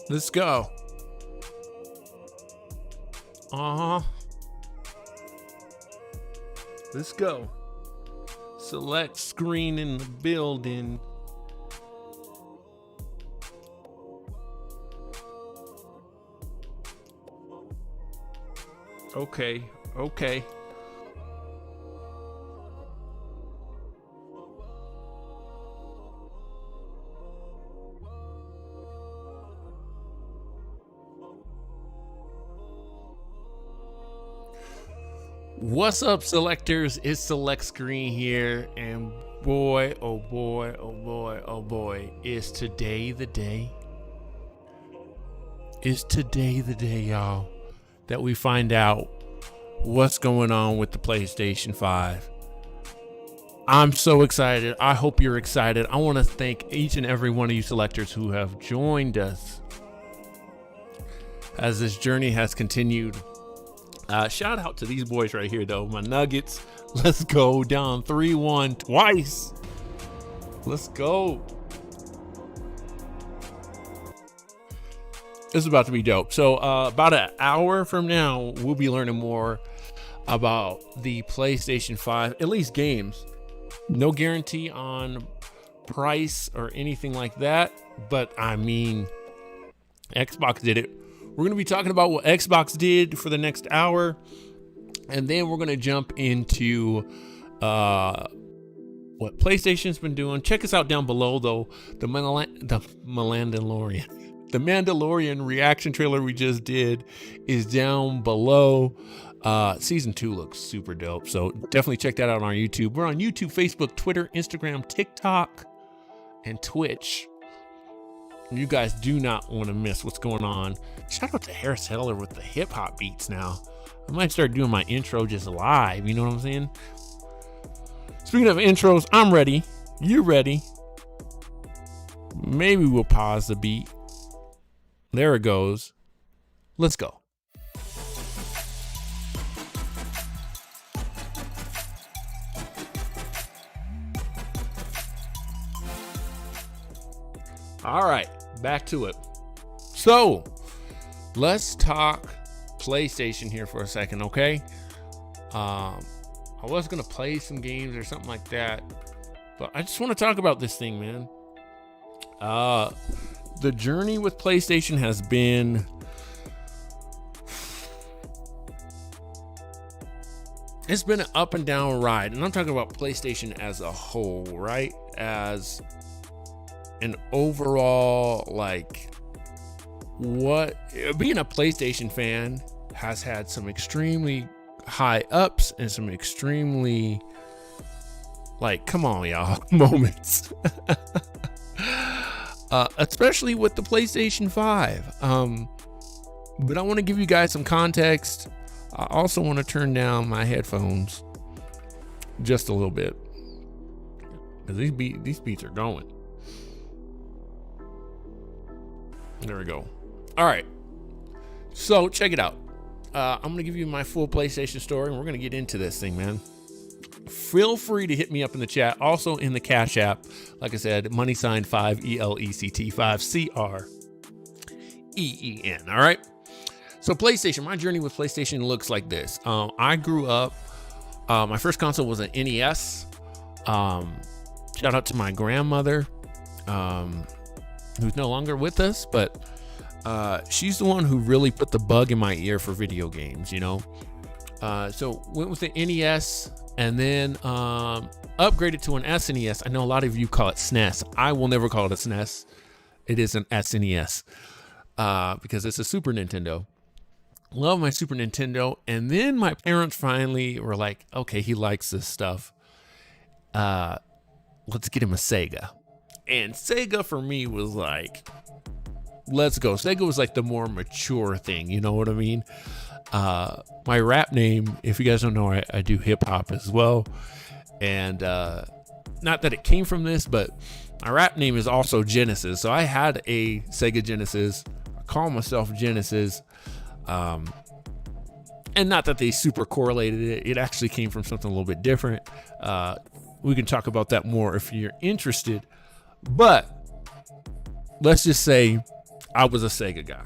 Let's go. Let's go. Select screen in the building. Okay. What's up, selectors? It's Select Screen here, and boy, oh boy, is today the day? Is today the day, y'all, that we find out what's going on with the PlayStation 5? I'm so excited. I hope you're excited. I want to thank each and every one of you selectors who have joined us as this journey has continued. Shout out to these boys right here, though. My Nuggets. Let's go down 3-1 twice. Let's go. This is about to be dope. So about an hour from now, we'll be learning more about the PlayStation 5, at least games. No guarantee on price or anything like that. But I mean, Xbox did it. We're going to be talking about what Xbox did for the next hour, and then we're going to jump into what PlayStation's been doing. Check us out down below, though. The Mandalorian reaction trailer we just did is down below. Season 2 looks super dope, so definitely check that out on our YouTube. We're on YouTube, Facebook, Twitter, Instagram, TikTok, and Twitch. You guys do not want to miss what's going on. Shout out to Harris Heller with the hip hop beats now. I might start doing my intro just live. You know what I'm saying? Speaking of intros, I'm ready. You ready? Maybe we'll pause the beat. There it goes. Let's go. All right, back to it. So let's talk PlayStation here for a second, okay? I was gonna play some games or something like that, but I just want to talk about this thing, man. The journey with PlayStation has been it's been an up and down ride, and I'm talking about PlayStation as a whole, right? As an overall, like, what being a PlayStation fan has had some extremely high ups and some extremely, like, come on y'all, moments. Especially with the PlayStation 5. But I want to give you guys some context. I also want to turn down my headphones just a little bit, because these beats are going. There we go. All right. So check it out. I'm going to give you my full PlayStation story, and we're going to get into this thing, man. Feel free to hit me up in the chat. Also in the Cash App, like I said, money sign 5 ELECT 5 CREEN. All right. So PlayStation, my journey with PlayStation looks like this. I grew up, my first console was an NES. Shout out to my grandmother, who's no longer with us, but she's the one who really put the bug in my ear for video games, you know. So went with the NES, and then upgraded to an SNES. I know a lot of you call it SNES. I will never call it a SNES. It is an SNES because it's a Super Nintendo. Love my Super Nintendo. And then my parents finally were like, okay, he likes this stuff. Let's get him a Sega. And Sega for me was like, let's go. Sega was like the more mature thing. You know what I mean? My rap name, if you guys don't know, I do hip hop as well. And not that it came from this, but my rap name is also Genesis. So I had a Sega Genesis. I call myself Genesis. And not that they super correlated it. It actually came from something a little bit different. We can talk about that more if you're interested. But let's just say I was a Sega guy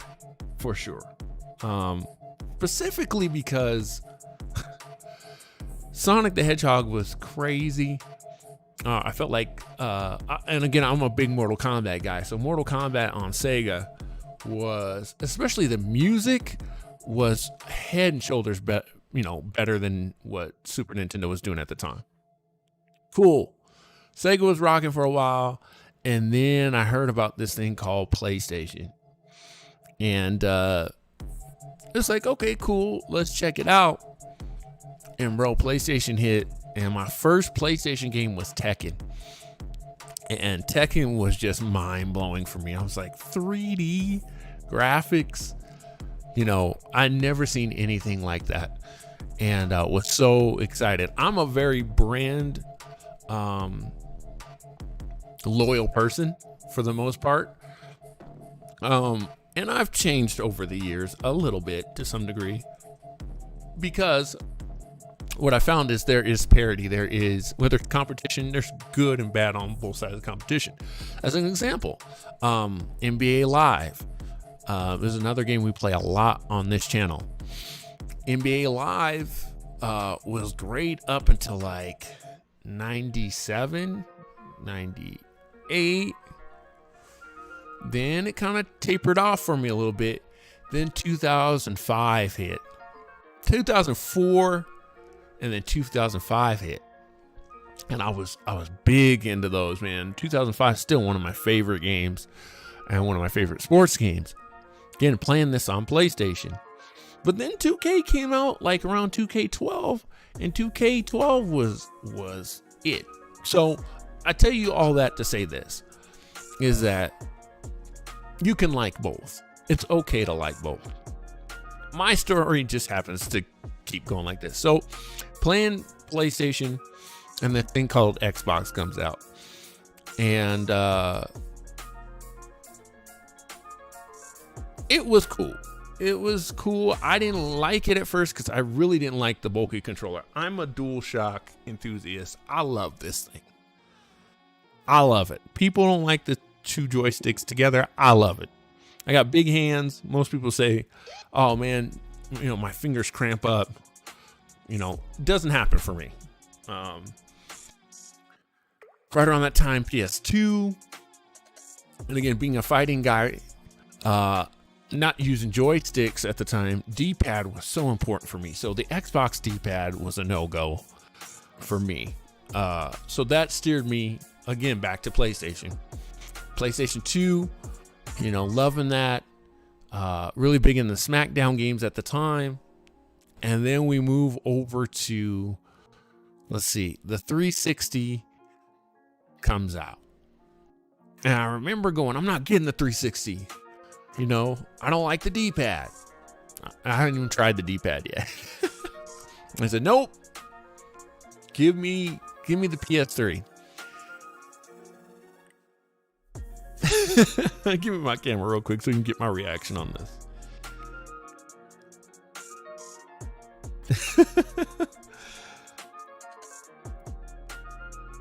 for sure. Specifically because Sonic the Hedgehog was crazy. I felt like, and again, I'm a big Mortal Kombat guy. So Mortal Kombat on Sega was, especially the music, was head and shoulders better than what Super Nintendo was doing at the time. Cool. Sega was rocking for a while, and then I heard about this thing called PlayStation, and it's like, okay, cool, let's check it out. And bro, PlayStation hit, and my first PlayStation game was Tekken. And Tekken was just mind-blowing for me. I was like, 3D graphics, I'd never seen anything like that, and was so excited. I'm a very brand loyal person for the most part, and I've changed over the years a little bit to some degree, because what I found is there is parity. There is, whether competition, there's good and bad on both sides of the competition. As an example, NBA Live. There's another game we play a lot on this channel. NBA Live was great up until like 97, 98. Then it kind of tapered off for me a little bit. Then 2005 hit. 2004 and then 2005 hit. And I was big into those, man. 2005 is still one of my favorite games and one of my favorite sports games. Again, playing this on PlayStation. But then 2K came out like around 2K12, and 2K12 was it. So I tell you all that to say this, is that you can like both. It's okay to like both. My story just happens to keep going like this. So playing PlayStation, and the thing called Xbox comes out, and it was cool. It was cool. I didn't like it at first because I really didn't like the bulky controller. I'm a DualShock enthusiast. I love this thing. I love it. People don't like the two joysticks together. I love it. I got big hands. Most people say, oh man, my fingers cramp up. It doesn't happen for me. Right around that time, PS2. And again, being a fighting guy, not using joysticks at the time, D-pad was so important for me. So the Xbox D-pad was a no-go for me. So that steered me again back to PlayStation. PlayStation 2, loving that. Really big in the SmackDown games at the time. And then we move over to, the 360 comes out. And I remember going, I'm not getting the 360. I don't like the D-pad. I haven't even tried the D-pad yet. I said, nope. Give me the PS3. Give me my camera real quick so you can get my reaction on this.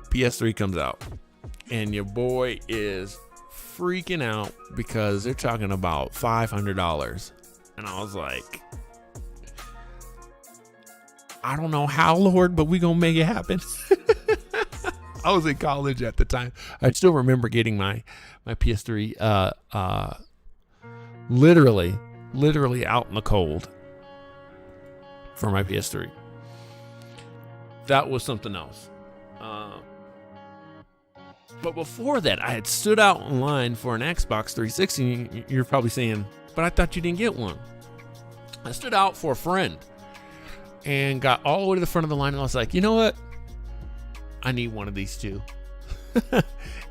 PS3 comes out, and your boy is freaking out because they're talking about $500, and I was like, I don't know how, Lord, but we gonna make it happen. I was in college at the time. I still remember getting my PS3 literally out in the cold for my PS3. That was something else. But before that, I had stood out in line for an Xbox 360. You're probably saying, but I thought you didn't get one. I stood out for a friend and got all the way to the front of the line, and I was like, you know what? I need one of these two.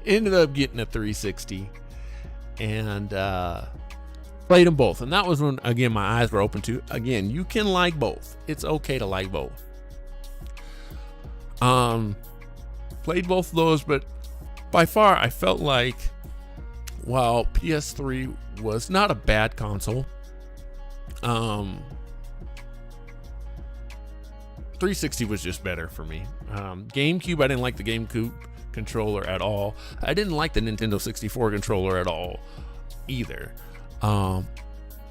Ended up getting a 360 and played them both. And that was when, again, my eyes were open to, again, you can like both. It's okay to like both. Played both of those, but by far, I felt like while PS3 was not a bad console, 360 was just better for me. GameCube, I didn't like the GameCube controller at all. I didn't like the Nintendo 64 controller at all either. Um,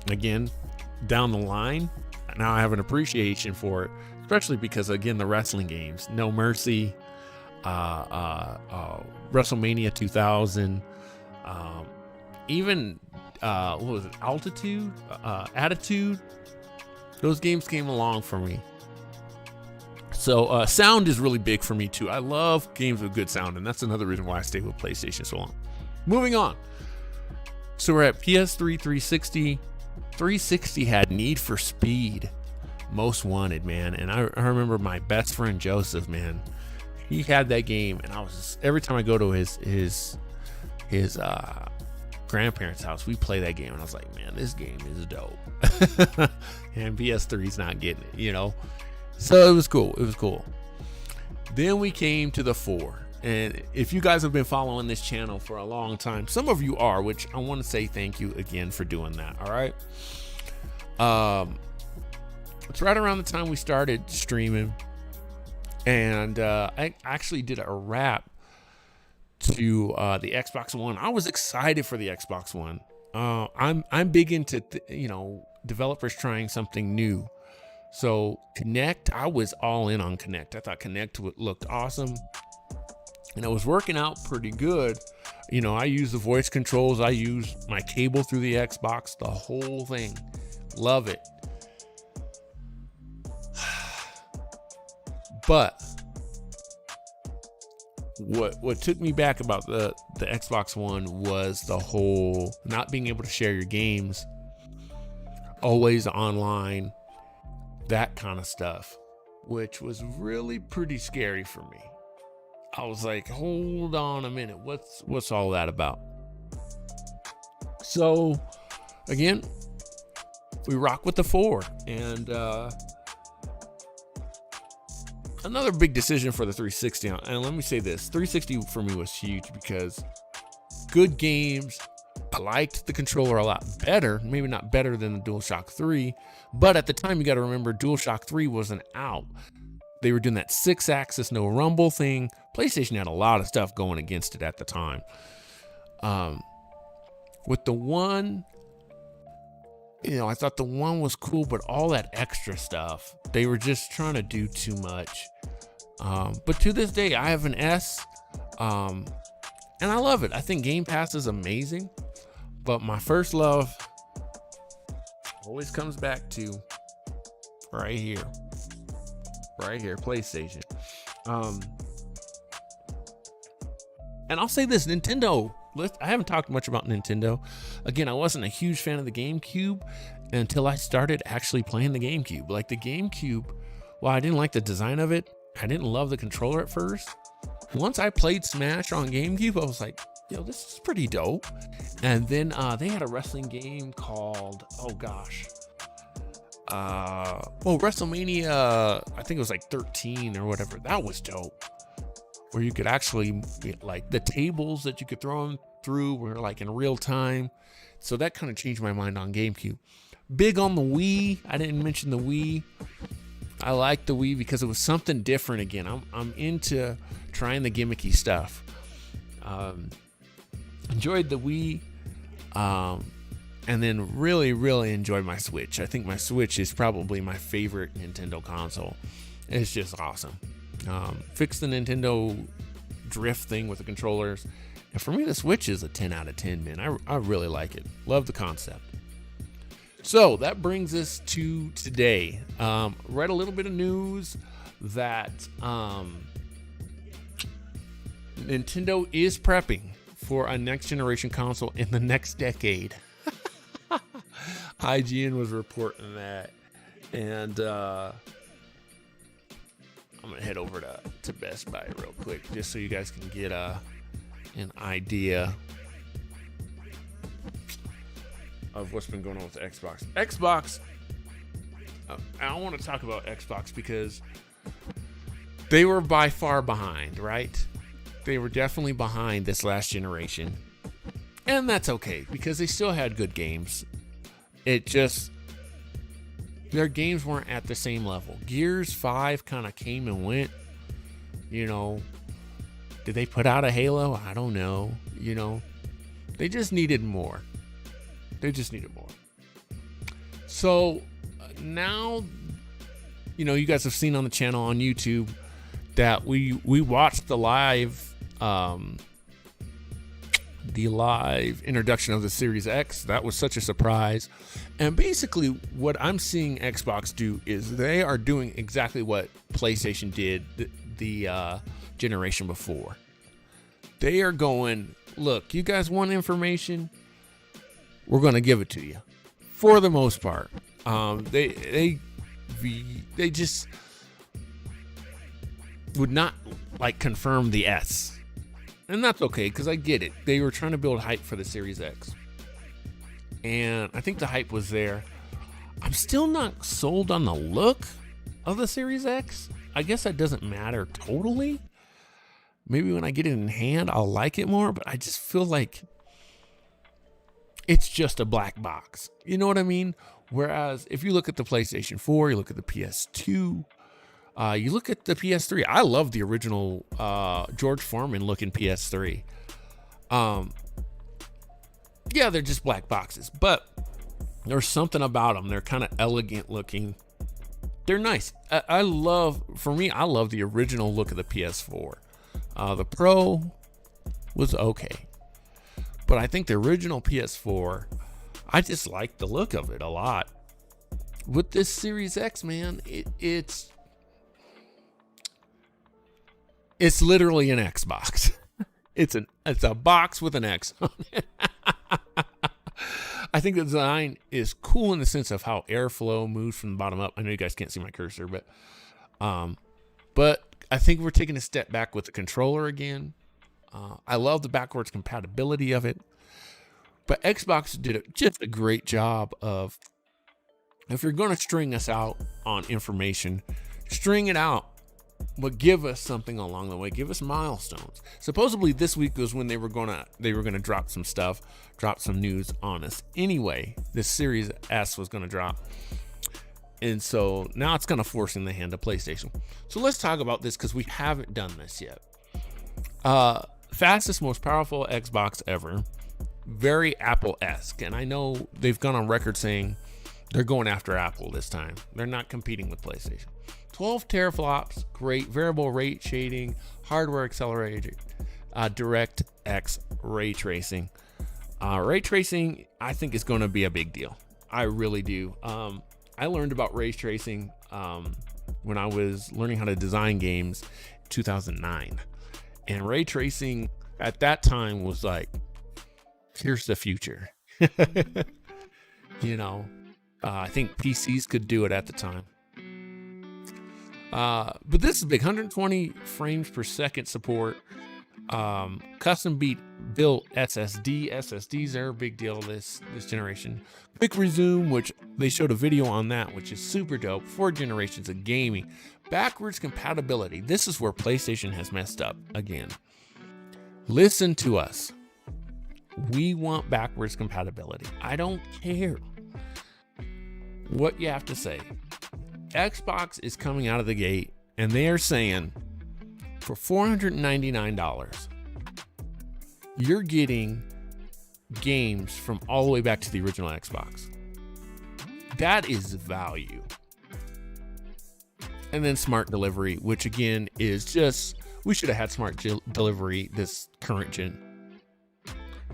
Again, down the line, now I have an appreciation for it, especially because, again, the wrestling games, No Mercy, WrestleMania 2000, even what was it, Altitude, Attitude. Those games came along for me. So sound is really big for me too. I love games with good sound, and that's another reason why I stay with PlayStation so long. Moving on. So we're at PS3, 360. 360 had Need for Speed, Most Wanted, man. And I remember my best friend Joseph, man. He had that game, and I was just, every time I go to his grandparents' house, we play that game, and I was like, man, this game is dope. And PS3's not getting it, you know. So it was cool. It was cool. Then we came to the 4. And if you guys have been following this channel for a long time, some of you are, which I want to say thank you again for doing that. All right. It's right around the time we started streaming, and I actually did a wrap to the Xbox One. I was excited for the Xbox One. I'm big into developers trying something new. So Kinect, I was all in on Kinect. I thought Kinect looked awesome, and it was working out pretty good. You know, I use the voice controls. I use my cable through the Xbox, the whole thing. Love it. But what took me back about the Xbox One was the whole not being able to share your games, always online, that kind of stuff, which was really pretty scary for me. I was like, hold on a minute, what's all that about? So again, we rock with the 4, and another big decision for the 360. And let me say this, 360 for me was huge because good games. I liked the controller a lot better, maybe not better than the DualShock 3, but at the time you got to remember DualShock 3 wasn't out. They were doing that 6-axis no rumble thing. PlayStation had a lot of stuff going against it at the time. With the 1, I thought the 1 was cool, but all that extra stuff, they were just trying to do too much. But to this day, I have an S, and I love it. I think Game Pass is amazing, but my first love always comes back to right here, PlayStation. And I'll say this, Nintendo, I haven't talked much about Nintendo. Again, I wasn't a huge fan of the GameCube until I started actually playing the GameCube. Like the GameCube, while I didn't like the design of it, I didn't love the controller at first. Once I played Smash on GameCube, I was like, yo, this is pretty dope. And then they had a wrestling game called, WrestleMania, I think it was like 13 or whatever. That was dope. Where you could actually, like, the tables that you could throw them through were like in real time. So that kind of changed my mind on GameCube. Big on the Wii. I didn't mention the Wii. I like the Wii because it was something different again. I'm into trying the gimmicky stuff. Enjoyed the Wii. And then really, really enjoyed my Switch. I think my Switch is probably my favorite Nintendo console. It's just awesome. Fix the Nintendo drift thing with the controllers. And for me, the Switch is a 10 out of 10, man. I really like it. Love the concept. So that brings us to today. Read a little bit of news that Nintendo is prepping for a next generation console in the next decade. IGN was reporting that. And I'm gonna head over to Best Buy real quick just so you guys can get an idea of what's been going on with the Xbox. I want to talk about Xbox because they were by far behind, right? They were definitely behind this last generation, and that's okay because they still had good games. It just, their games weren't at the same level. Gears 5 kind of came and went. Did they put out a Halo? I don't know. They just needed more. They just needed more. So now, you guys have seen on the channel on YouTube that we watched the live introduction of the Series X. That was such a surprise. And basically what I'm seeing Xbox do is they are doing exactly what PlayStation did the generation before. They are going, look, you guys want information? We're going to give it to you for the most part. They just would not confirm the S. And that's okay, because I get it. They were trying to build hype for the Series X. And I think the hype was there. I'm still not sold on the look of the Series X. I guess that doesn't matter totally. Maybe when I get it in hand, I'll like it more. But I just feel like it's just a black box. You know what I mean? Whereas if you look at the PlayStation 4, you look at the PS2, you look at the PS3. I love the original George Foreman looking PS3. Yeah, they're just black boxes, but there's something about them. They're kind of elegant looking. They're nice. I love the original look of the PS4. The Pro was okay, but I think the original PS4, I just like the look of it a lot. With this Series X, man, it's literally an Xbox. It's a box with an X on it. I think the design is cool in the sense of how airflow moves from the bottom up. I know you guys can't see my cursor, but I think we're taking a step back with the controller again. I love the backwards compatibility of it, but Xbox did just a great job of, if you're going to string us out on information, string it out, but give us something along the way. Give us milestones. Supposedly this week was when they were gonna drop some stuff, drop some news on us. Anyway, this Series S was gonna drop, and so now it's kind of forcing the hand of PlayStation. So let's talk about this, because we haven't done this yet. Fastest, most powerful Xbox ever. Very Apple-esque, and I know they've gone on record saying they're going after Apple this time. They're not competing with PlayStation. 12 teraflops, great variable rate shading, hardware accelerated, DirectX ray tracing. Ray tracing, I think, is going to be a big deal. I really do. I learned about ray tracing when I was learning how to design games in 2009. And ray tracing at that time was like, here's the future. I think PCs could do it at the time. But this is big. 120 frames per second support. Custom built SSDs are a big deal this generation. Quick resume, which they showed a video on that, which is super dope. 4 generations of gaming. Backwards compatibility. This is where PlayStation has messed up again. Listen to us. We want backwards compatibility. I don't care what you have to say. Xbox is coming out of the gate and they are saying for $499, you're getting games from all the way back to the original Xbox. That is value. And then smart delivery, which again is just, we should have had smart delivery this current gen.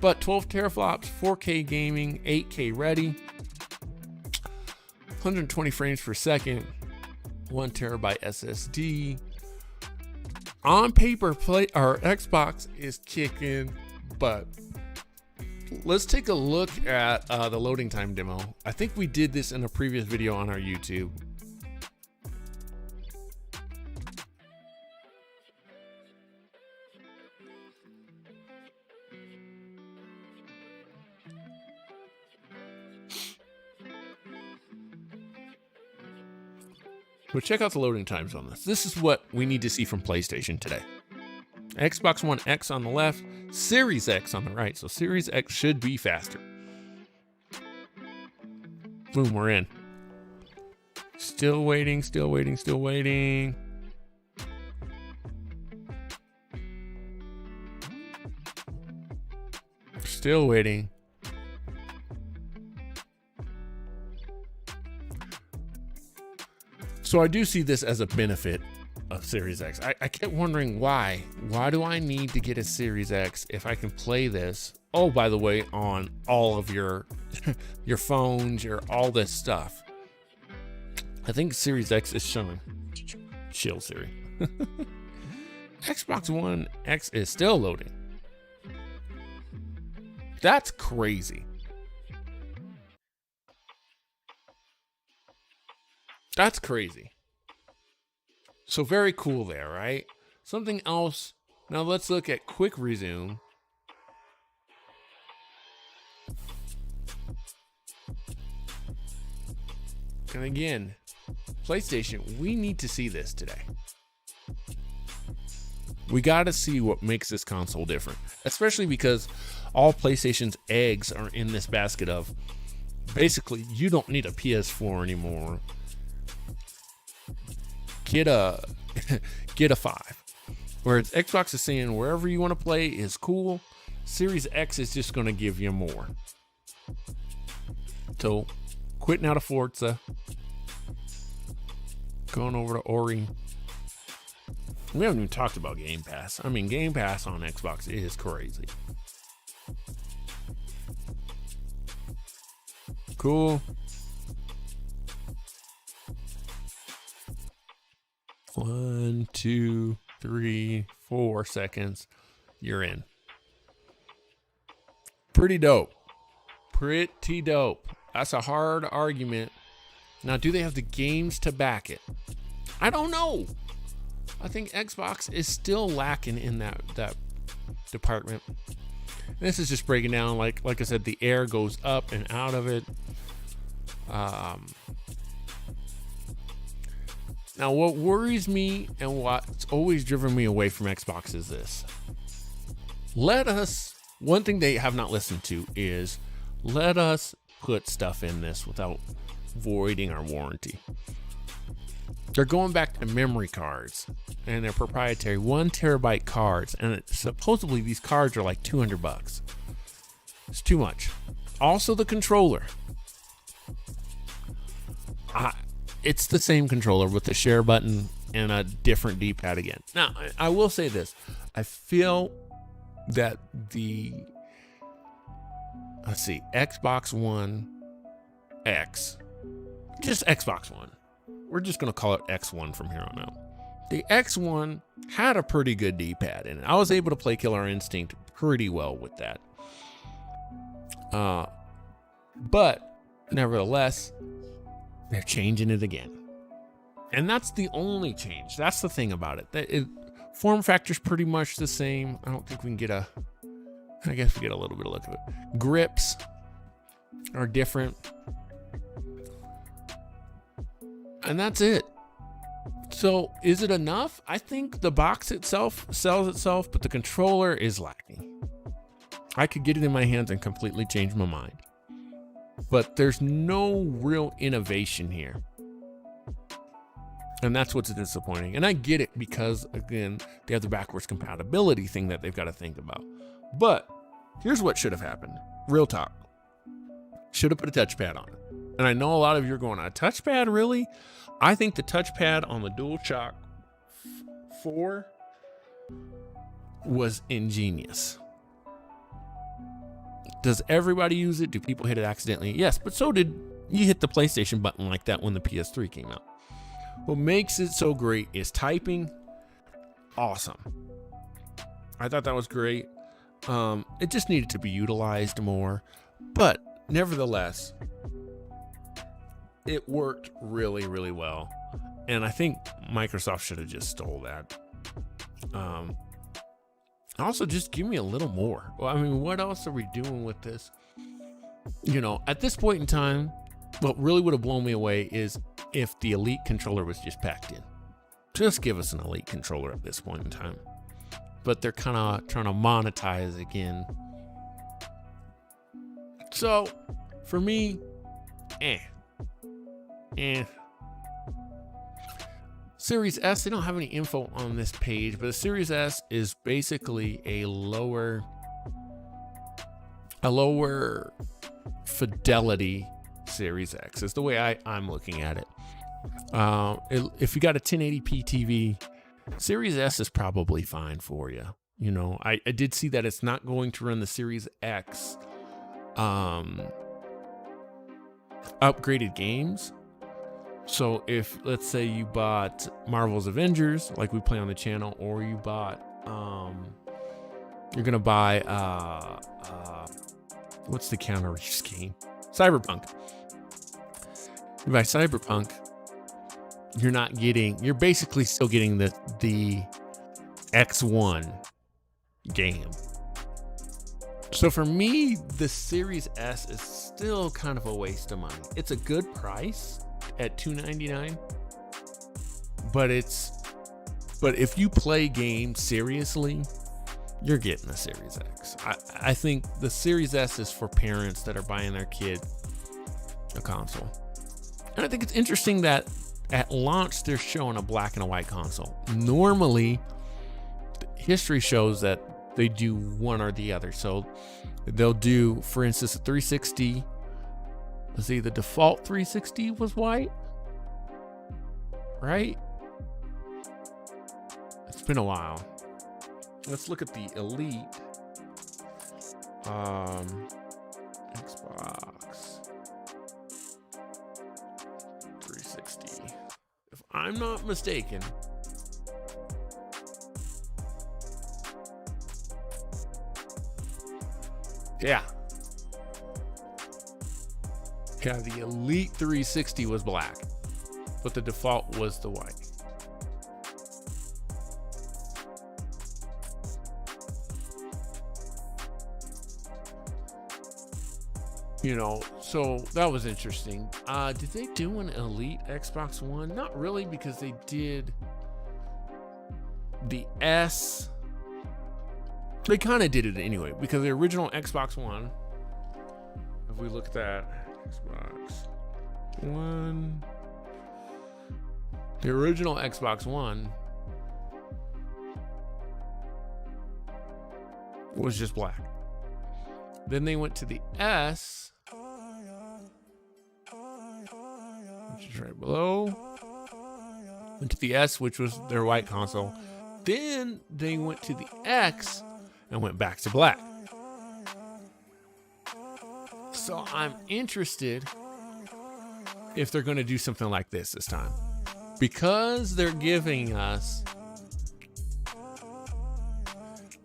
But 12 teraflops, 4K gaming, 8K ready, 120 frames per second, 1 terabyte SSD. On paper, our Xbox is kicking butt. Let's take a look at the loading time demo. I think we did this in a previous video on our YouTube. So check out the loading times on this. This is what we need to see from PlayStation today. Xbox One X on the left, Series X on the right. So Series X should be faster. Boom, we're in. Still waiting, still waiting, still waiting. Still waiting. So I do see this as a benefit of Series X. I kept wondering why. Why do I need to get a Series X if I can play this? Oh, by the way, on all of your your phones, all this stuff. I think Series X is showing. Chill, Siri. Xbox One X is still loading. That's crazy. That's crazy. So very cool there, right? Something else. Now let's look at quick resume. And again, PlayStation, we need to see this today. We got to see what makes this console different, especially because all PlayStation's eggs are in this basket of basically you don't need a PS4 anymore. Get a 5. Whereas Xbox is saying wherever you want to play is cool. Series X is just going to give you more. So quitting out of Forza, going over to Ori. We haven't even talked about Game Pass. I mean, Game Pass on Xbox is crazy. Cool. 1, 2, 3, 4 seconds. You're in. Pretty dope. Pretty dope. That's a hard argument. Now, do they have the games to back it? I don't know. I think Xbox is still lacking in that department. This is just breaking down, like I said, the air goes up and out of it. Now, what worries me and what's always driven me away from Xbox is this. One thing they have not listened to is let us put stuff in this without voiding our warranty. They're going back to memory cards and their proprietary 1 terabyte cards. And supposedly these cards are like $200. It's too much. Also the controller. It's the same controller with the share button and a different D-pad again. Now, I will say this. I feel that Xbox One X, just Xbox One. We're just going to call it X1 from here on out. The X1 had a pretty good D-pad in it. I was able to play Killer Instinct pretty well with that. But nevertheless, they're changing it again. And that's the only change. That's the thing about it. Form factor's pretty much the same. I don't think we can get I guess we get a little bit of look of it. Grips are different. And that's it. So is it enough? I think the box itself sells itself, but the controller is lacking. I could get it in my hands and completely change my mind. But there's no real innovation here. And that's what's disappointing. And I get it because, again, they have the backwards compatibility thing that they've got to think about. But here's what should have happened. Real talk. Should have put a touchpad on it. And I know a lot of you are going, a touchpad, really? I think the touchpad on the DualShock 4 was ingenious. Does everybody use it? Do people hit it accidentally? Yes, but so did you hit the PlayStation button like that when the PS3 came out. What makes it so great is typing. Awesome. I thought that was great. It just needed to be utilized more. But nevertheless, it worked really, really well. And I think Microsoft should have just stole that. Also, just give me a little more. Well, I mean, what else are we doing with this? You know, at this point in time, what really would have blown me away is if the Elite controller was just packed in. Just give us an Elite controller at this point in time. But they're kind of trying to monetize again. So, for me, Series S, they don't have any info on this page, but the Series S is basically a lower fidelity Series X is the way I'm looking at it. If you got a 1080p TV, Series S is probably fine for you. You know, I did see that it's not going to run the Series X upgraded games. So if, let's say, you bought Marvel's Avengers, like we play on the channel, or you bought, you're gonna buy, what's the Keanu Reeves game? Cyberpunk. You buy Cyberpunk, you're basically still getting the X1 game. So for me, the Series S is still kind of a waste of money. It's a good price at $299, but if you play games seriously, you're getting the Series X. I think the Series S is for parents that are buying their kid a console. And I think it's interesting that at launch, they're showing a black and a white console. Normally, history shows that they do one or the other. So they'll do, for instance, a 360. Let's see, the default 360 was white, right? It's been a while. Let's look at the Elite Xbox 360. If I'm not mistaken, yeah, the Elite 360 was black, but the default was the white. You know, so that was interesting. Did they do an Elite Xbox One? Not really, because they did the S. They kind of did it anyway, because the original Xbox One, if we look at that, Xbox One, the original Xbox One was just black. Then they went to the S, which is right below. Went to the S, which was their white console. Then they went to the X and went back to black. So I'm interested if they're going to do something like this time, because they're giving us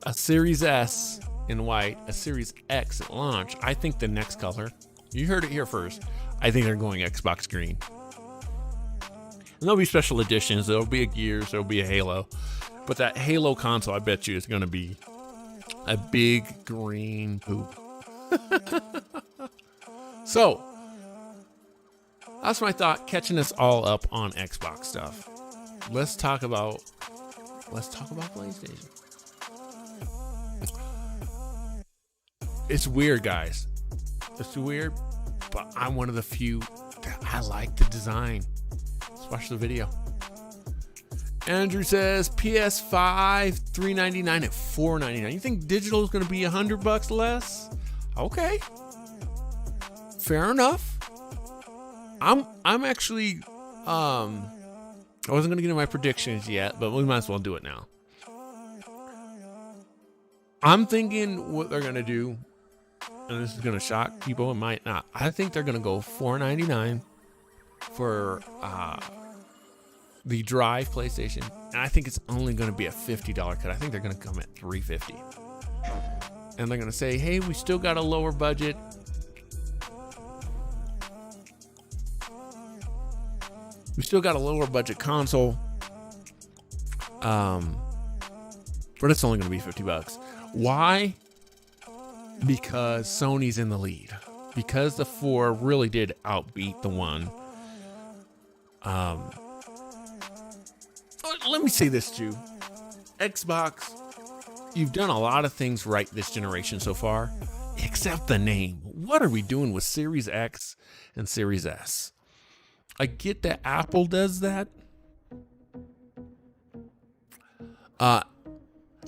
a Series S in white, a Series X at launch. I think the next color, you heard it here first, I think they're going Xbox green. And there'll be special editions. There'll be a Gears, there'll be a Halo, but that Halo console, I bet you, is going to be a big green poop. So that's my thought, catching us all up on Xbox stuff. Let's talk about PlayStation. It's weird, guys. It's weird, but I'm one of the few that I like the design. Let's watch the video. Andrew says PS5 $399 at $499. You think digital is going to be $100 less? Okay, fair enough. I'm actually I wasn't going to get into my predictions yet, but we might as well do it now. I'm thinking what they're going to do, and this is going to shock people, it might not. I think they're going to go $499 for the Drive PlayStation, and I think it's only going to be a $50 cut. I think they're going to come at $350, and they're going to say, hey, we still got a lower budget. We still got a lower budget console, but it's only going to be $50. Why? Because Sony's in the lead. Because the 4 really did outbeat the 1. Let me say this too. Xbox, you've done a lot of things right this generation so far, except the name. What are we doing with Series X and Series S? I get that Apple does that.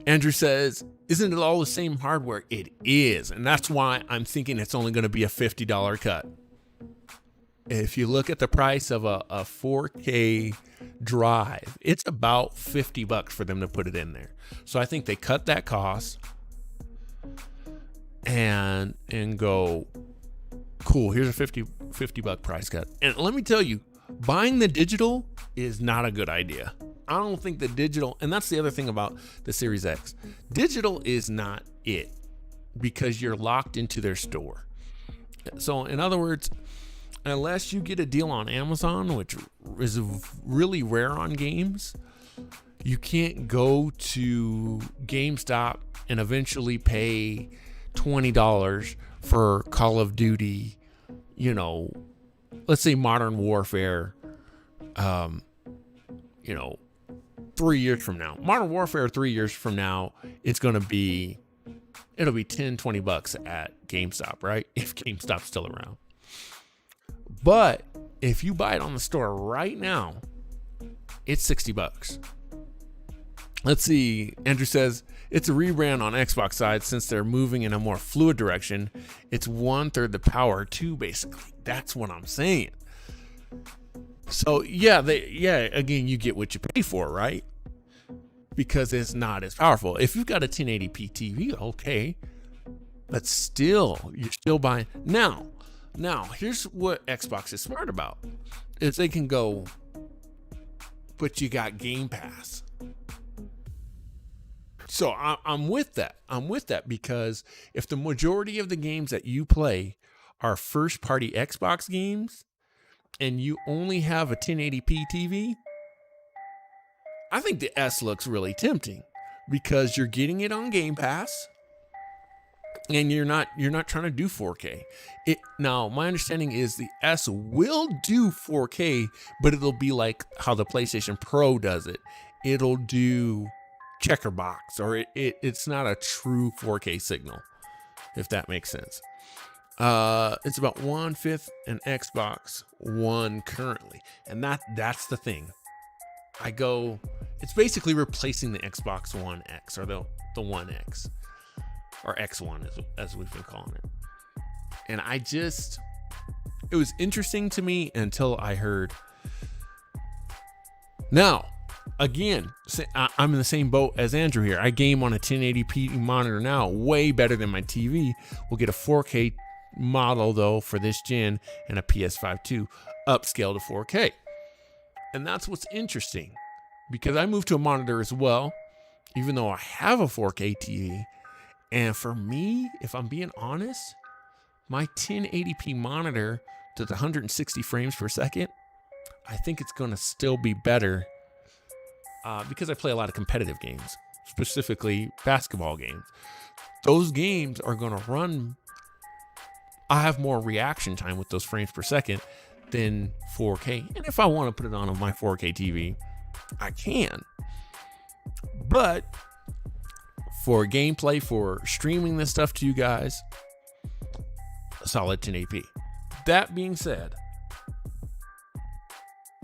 Andrew says, isn't it all the same hardware? It is. And that's why I'm thinking it's only going to be a $50 cut. If you look at the price of a 4K drive, it's about $50 for them to put it in there. So I think they cut that cost and go, cool, here's a $50 price cut. And let me tell you, buying the digital is not a good idea. I don't think the digital, and that's the other thing about the Series X, digital is not it, because you're locked into their store. So in other words, unless you get a deal on Amazon, which is really rare on games, you can't go to GameStop and eventually pay $20 for Call of Duty, let's say Modern Warfare, 3 years from now. Modern Warfare 3 years from now, it'll be $10-20 at GameStop, right? If GameStop's still around. But if you buy it on the store right now, it's $60. Let's see. Andrew says it's a rebrand on Xbox side since they're moving in a more fluid direction. It's 1/3 the power too, basically. That's what I'm saying. So again, you get what you pay for, right? Because it's not as powerful. If you've got a 1080p TV, okay, but still, you're still buying. Now, here's what Xbox is smart about, is they can go, but you got Game Pass. So I'm with that. Because if the majority of the games that you play are first-party Xbox games, and you only have a 1080p TV, I think the S looks really tempting, because you're getting it on Game Pass, and you're not trying to do 4K. Now, my understanding is the S will do 4K, but it'll be like how the PlayStation Pro does it. It'll do checker box, or it's not a true 4K signal, if that makes sense. It's about 1/5 an Xbox One currently, and that's the thing. It's basically replacing the Xbox One X, or the One X, or X1 as we've been calling it. And it was interesting to me until I heard. Now, again, I'm in the same boat as Andrew here. I game on a 1080p monitor now, way better than my TV. We'll get a 4K model though for this gen, and a PS5 too, upscale to 4K. And that's what's interesting, because I moved to a monitor as well, even though I have a 4K TV. And for me, if I'm being honest, my 1080p monitor to the 160 frames per second, I think it's going to still be better, because I play a lot of competitive games, specifically basketball games. Those games are going to run, I have more reaction time with those frames per second than 4K. And if I want to put it on my 4K TV, I can. But for gameplay, for streaming this stuff to you guys, a solid 1080p. That being said,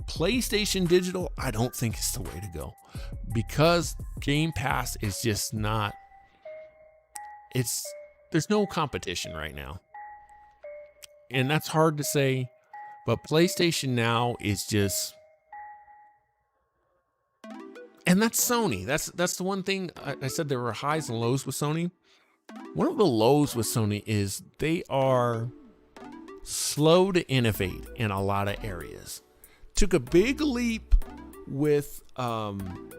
PlayStation Digital, I don't think is the way to go, because Game Pass is just not, there's no competition right now. And that's hard to say, but PlayStation Now is just, and that's Sony. That's the one thing I said, there were highs and lows with Sony. One of the lows with Sony is they are slow to innovate in a lot of areas. Took a big leap with PlayStation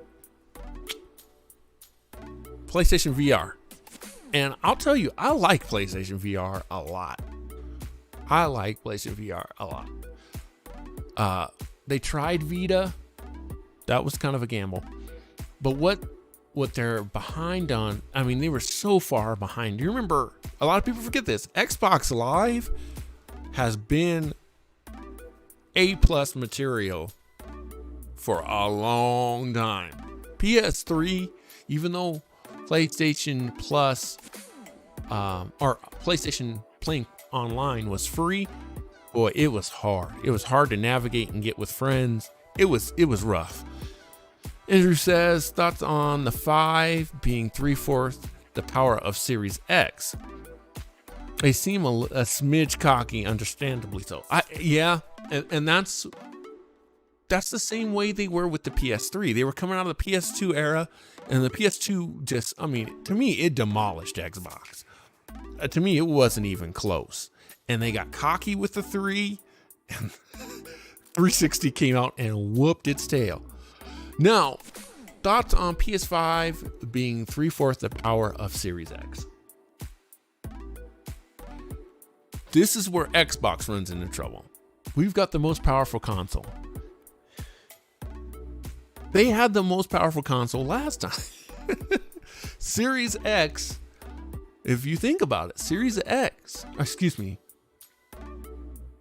VR. And I'll tell you, I like PlayStation VR a lot. They tried Vita. That was kind of a gamble. But what they're behind on, I mean, they were so far behind. You remember, a lot of people forget this, Xbox Live has been A+ material for a long time. PS3, even though PlayStation Plus, or PlayStation playing online was free, boy, it was hard. It was hard to navigate and get with friends. It was rough. Andrew says, thoughts on the 5 being 3/4 the power of Series X? They seem a smidge cocky, understandably so. Yeah, And that's the same way they were with the PS3. They were coming out of the PS2 era, and the PS2 just, I mean, to me, it demolished Xbox. To me, it wasn't even close. And they got cocky with the 3, and 360 came out and whooped its tail. Now, thoughts on PS5 being 3/4 the power of Series X? This is where Xbox runs into trouble. We've got the most powerful console. They had the most powerful console last time. Series X, if you think about it,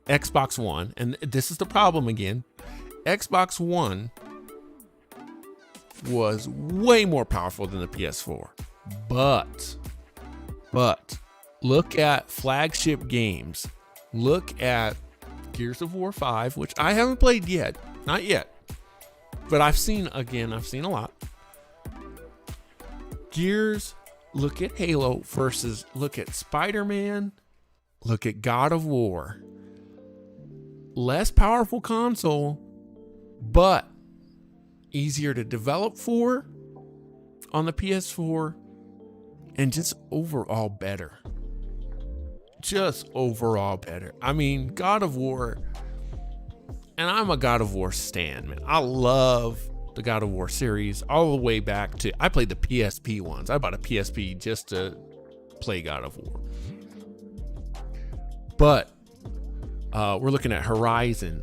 Xbox One, and this is the problem again, Xbox One was way more powerful than the PS4. But look at flagship games. Look at Gears of War 5, which I haven't played yet. Not yet. But I've seen a lot. Gears, look at Halo versus look at Spider-Man, look at God of War. Less powerful console, but easier to develop for on the PS4, and just overall better. I mean, God of War, and I'm a God of War stan, man. I love the God of War series all the way back to, I played the PSP ones. I bought a PSP just to play God of War. But we're looking at Horizon.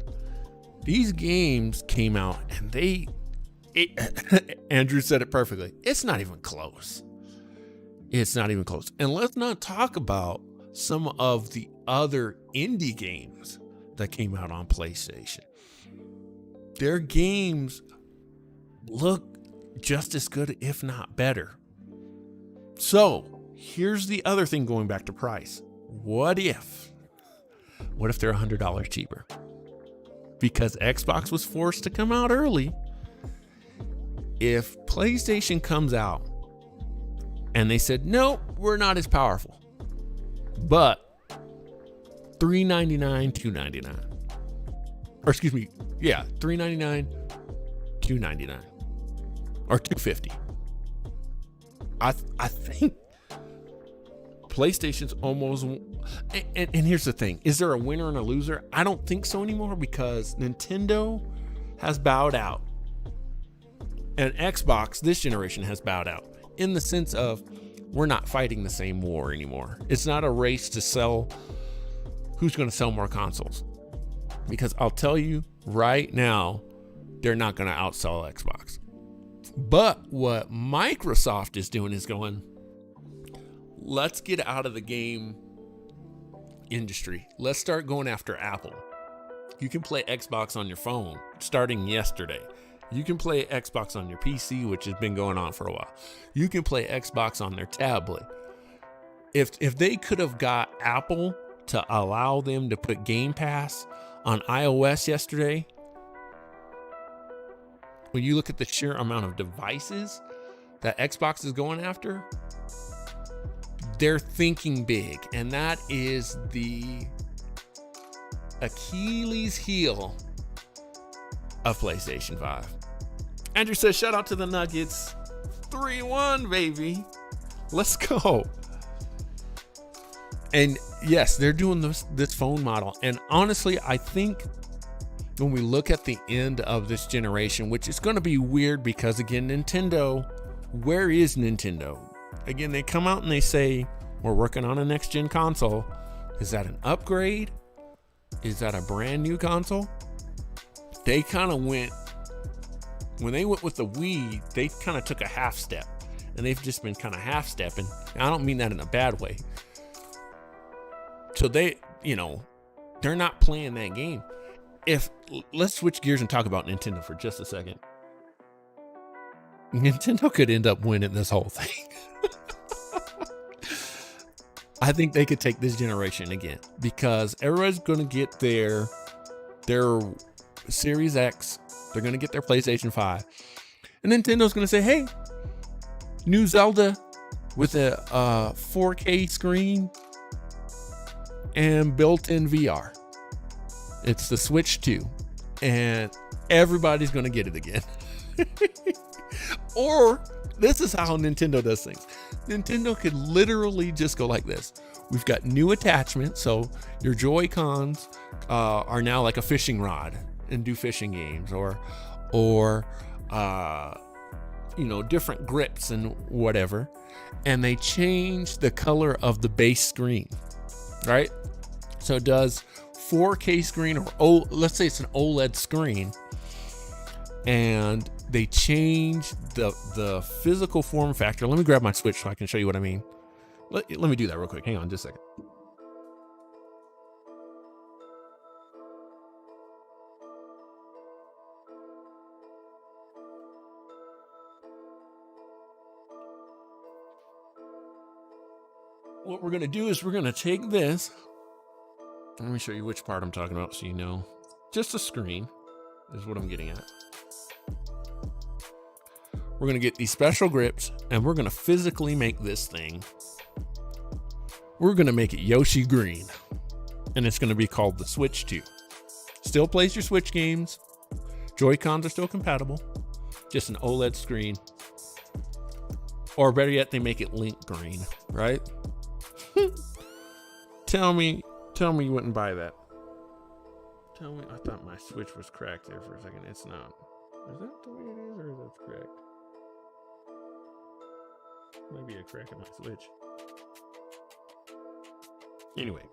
These games came out and Andrew said it perfectly. It's not even close. And let's not talk about some of the other indie games that came out on PlayStation. Their games look just as good, if not better. So here's the other thing, going back to price. What if they're $100 cheaper? Because Xbox was forced to come out early. If PlayStation comes out and they said, no, we're not as powerful, but $399, $299, or excuse me, yeah, $399, $299, or $250. I think PlayStation's almost, and here's the thing: is there a winner and a loser? I don't think so anymore, because Nintendo has bowed out, and Xbox this generation has bowed out, in the sense of, we're not fighting the same war anymore. It's not a race to sell who's going to sell more consoles, because I'll tell you right now, they're not going to outsell Xbox. But what Microsoft is doing is going, let's get out of the game industry. Let's start going after Apple. You can play Xbox on your phone starting yesterday. You can play Xbox on your PC, which has been going on for a while. You can play Xbox on their tablet. If they could have got Apple to allow them to put Game Pass on iOS yesterday, when you look at the sheer amount of devices that Xbox is going after, they're thinking big. And that is the Achilles heel of PlayStation 5. Andrew says, shout out to the Nuggets. 3-1, baby. Let's go. And yes, they're doing this phone model. And honestly, I think when we look at the end of this generation, which is going to be weird because, again, Nintendo, where is Nintendo? Again, they come out and they say, we're working on a next gen console. Is that an upgrade? Is that a brand new console? They kind of went, when they went with the Wii, they kind of took a half step, and they've just been kind of half stepping. I don't mean that in a bad way. So they, they're not playing that game. Let's switch gears and talk about Nintendo for just a second. Nintendo could end up winning this whole thing. I think they could take this generation again, because everybody's going to get their Series X. They're going to get their PlayStation 5. And Nintendo's going to say, hey, new Zelda with a 4K screen and built-in VR. It's the Switch 2, and everybody's going to get it again. Or this is how Nintendo does things. Nintendo could literally just go like this. We've got new attachments, so your Joy-Cons are now like a fishing rod and do fishing games, or different grips and whatever. And they change the color of the base screen, right? So it does 4K screen, or let's say it's an OLED screen, and they change the physical form factor. Let me grab my Switch so I can show you what I mean. Let me do that real quick. Hang on just a second. What we're going to do is we're going to take this. Let me show you which part I'm talking about so you know. Just the screen is what I'm getting at. We're going to get these special grips, and we're going to physically make this thing. We're going to make it Yoshi green, and it's going to be called the Switch 2. Still plays your Switch games. Joy-Cons are still compatible. Just an OLED screen. Or better yet, they make it Link green, right? Tell me you wouldn't buy that. Tell me, I thought my Switch was cracked there for a second. It's not. Is that the way it is, or is that cracked? Might be a crack in my Switch. Anyway.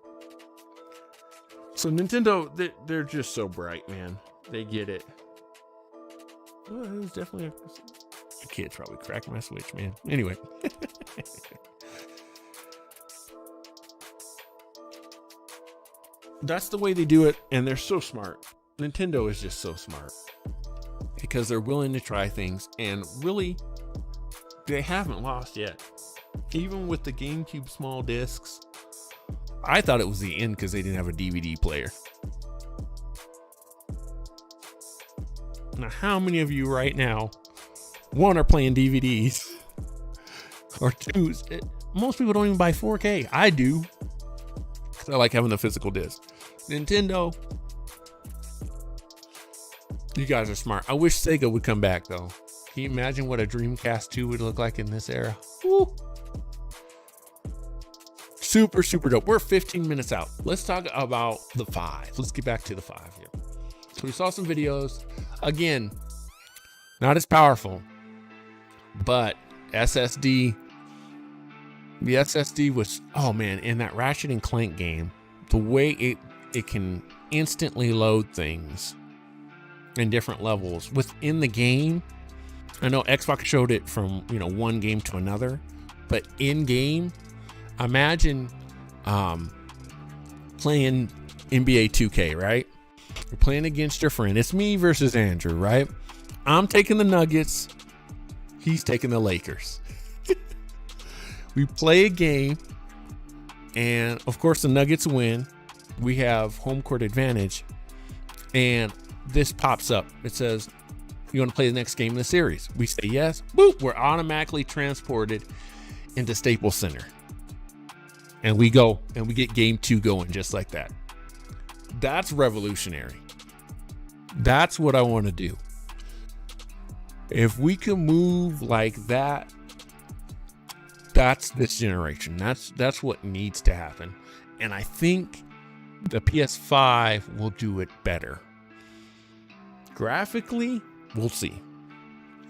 So Nintendo, they're just so bright, man. They get it. Well, it was definitely a kid's probably cracking my Switch, man. Anyway. That's the way they do it, and they're so smart. Nintendo is just so smart because they're willing to try things, and really, they haven't lost yet. Even with the GameCube small discs, I thought it was the end because they didn't have a DVD player. Now, how many of you right now, one, are playing DVDs, or two, most people don't even buy 4K. I do. I like having the physical disc. Nintendo, you guys are smart. I wish Sega would come back, though. Can you imagine what a Dreamcast 2 would look like in this era? Woo. Super, super dope. We're 15 minutes out. Let's talk about the 5. Let's get back to the 5 here. So we saw some videos. Again, not as powerful, but SSD. The SSD was, oh man, in that Ratchet and Clank game, the way it can instantly load things in different levels within the game. I know Xbox showed it from, one game to another, but in game, imagine playing NBA 2K, right? You're playing against your friend. It's me versus Andrew, right? I'm taking the Nuggets. He's taking the Lakers. We play a game, and of course the Nuggets win. We have home court advantage, and this pops up. It says, you want to play the next game in the series? We say yes. Boop, we're automatically transported into Staples Center. And we go, and we get game 2 going just like that. That's revolutionary. That's what I want to do. If we can move like that, that's this generation. That's what needs to happen. And I think the PS5 will do it better. Graphically, we'll see.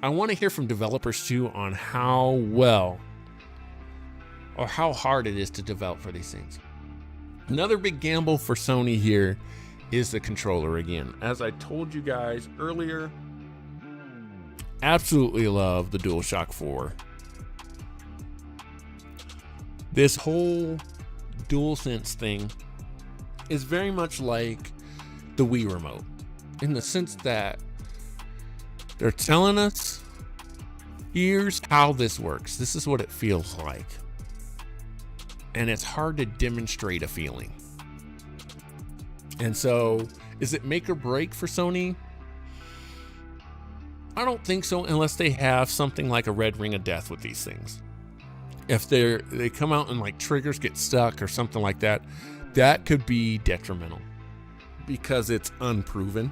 I want to hear from developers too on how well or how hard it is to develop for these things. Another big gamble for Sony here is the controller again. As I told you guys earlier, absolutely love the DualShock 4. This whole DualSense thing is very much like the Wii remote in the sense that they're telling us, here's how this works. This is what it feels like. And it's hard to demonstrate a feeling. And so, is it make or break for Sony? I don't think so, unless they have something like a Red Ring of Death with these things. If they come out and like triggers get stuck or something like that, that could be detrimental. because it's unproven.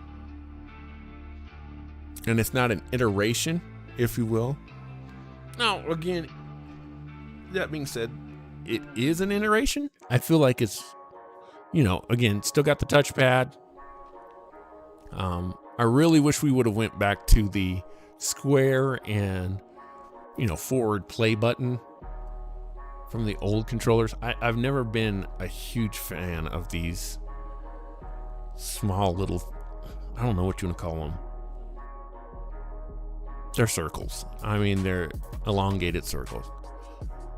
And it's not an iteration, if you will. Now, again, that being said, it is an iteration. I feel like it's, again, still got the touchpad. I really wish we would have went back to the square and, forward play button from the old controllers. I've never been a huge fan of these small little, I don't know what you want to call them. They're circles. I mean, they're elongated circles.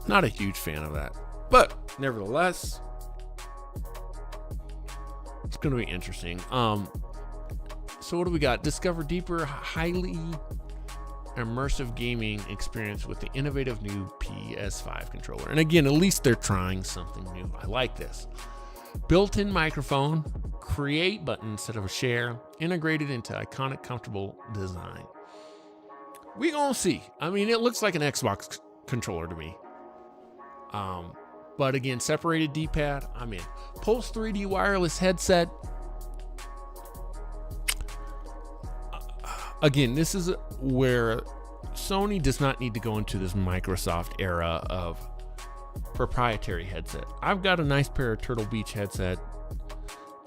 Not a huge fan of that. But nevertheless, it's going to be interesting. So what do we got? Discover deeper, highly immersive gaming experience with the innovative new PS5 controller. And again, at least they're trying something new. I like this. Built-in microphone, create button instead of a share, integrated into iconic, comfortable design. We gonna see. I mean, it looks like an Xbox controller to me. But again, separated D-pad, I'm in. Pulse 3D wireless headset. Again, this is where Sony does not need to go into this Microsoft era of proprietary headset. I've got a nice pair of Turtle Beach headset.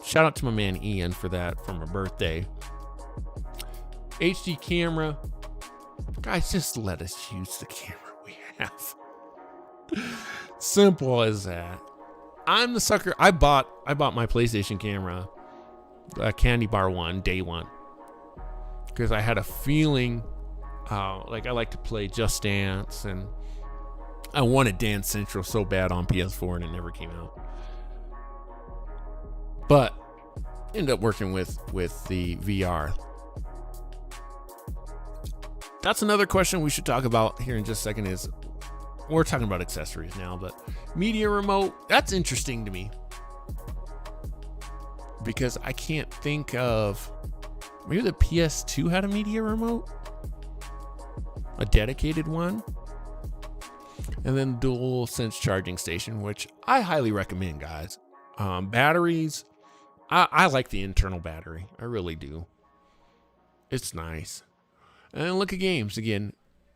Shout out to my man Ian for that for my birthday. HD camera. Guys, just let us use the camera we have. Simple as that. I'm the sucker. I bought my PlayStation camera, Candy Bar 1, day one, because I had a feeling like I like to play Just Dance, and I wanted Dance Central so bad on PS4, and it never came out. But ended up working with the VR. That's another question we should talk about here in just a second. Is we're talking about accessories now, but media remote, that's interesting to me, because I can't think of, maybe the PS2 had a media remote, a dedicated one, and then DualSense charging station, which I highly recommend, guys. Batteries, I like the internal battery. I really do. It's nice. And then look at games again.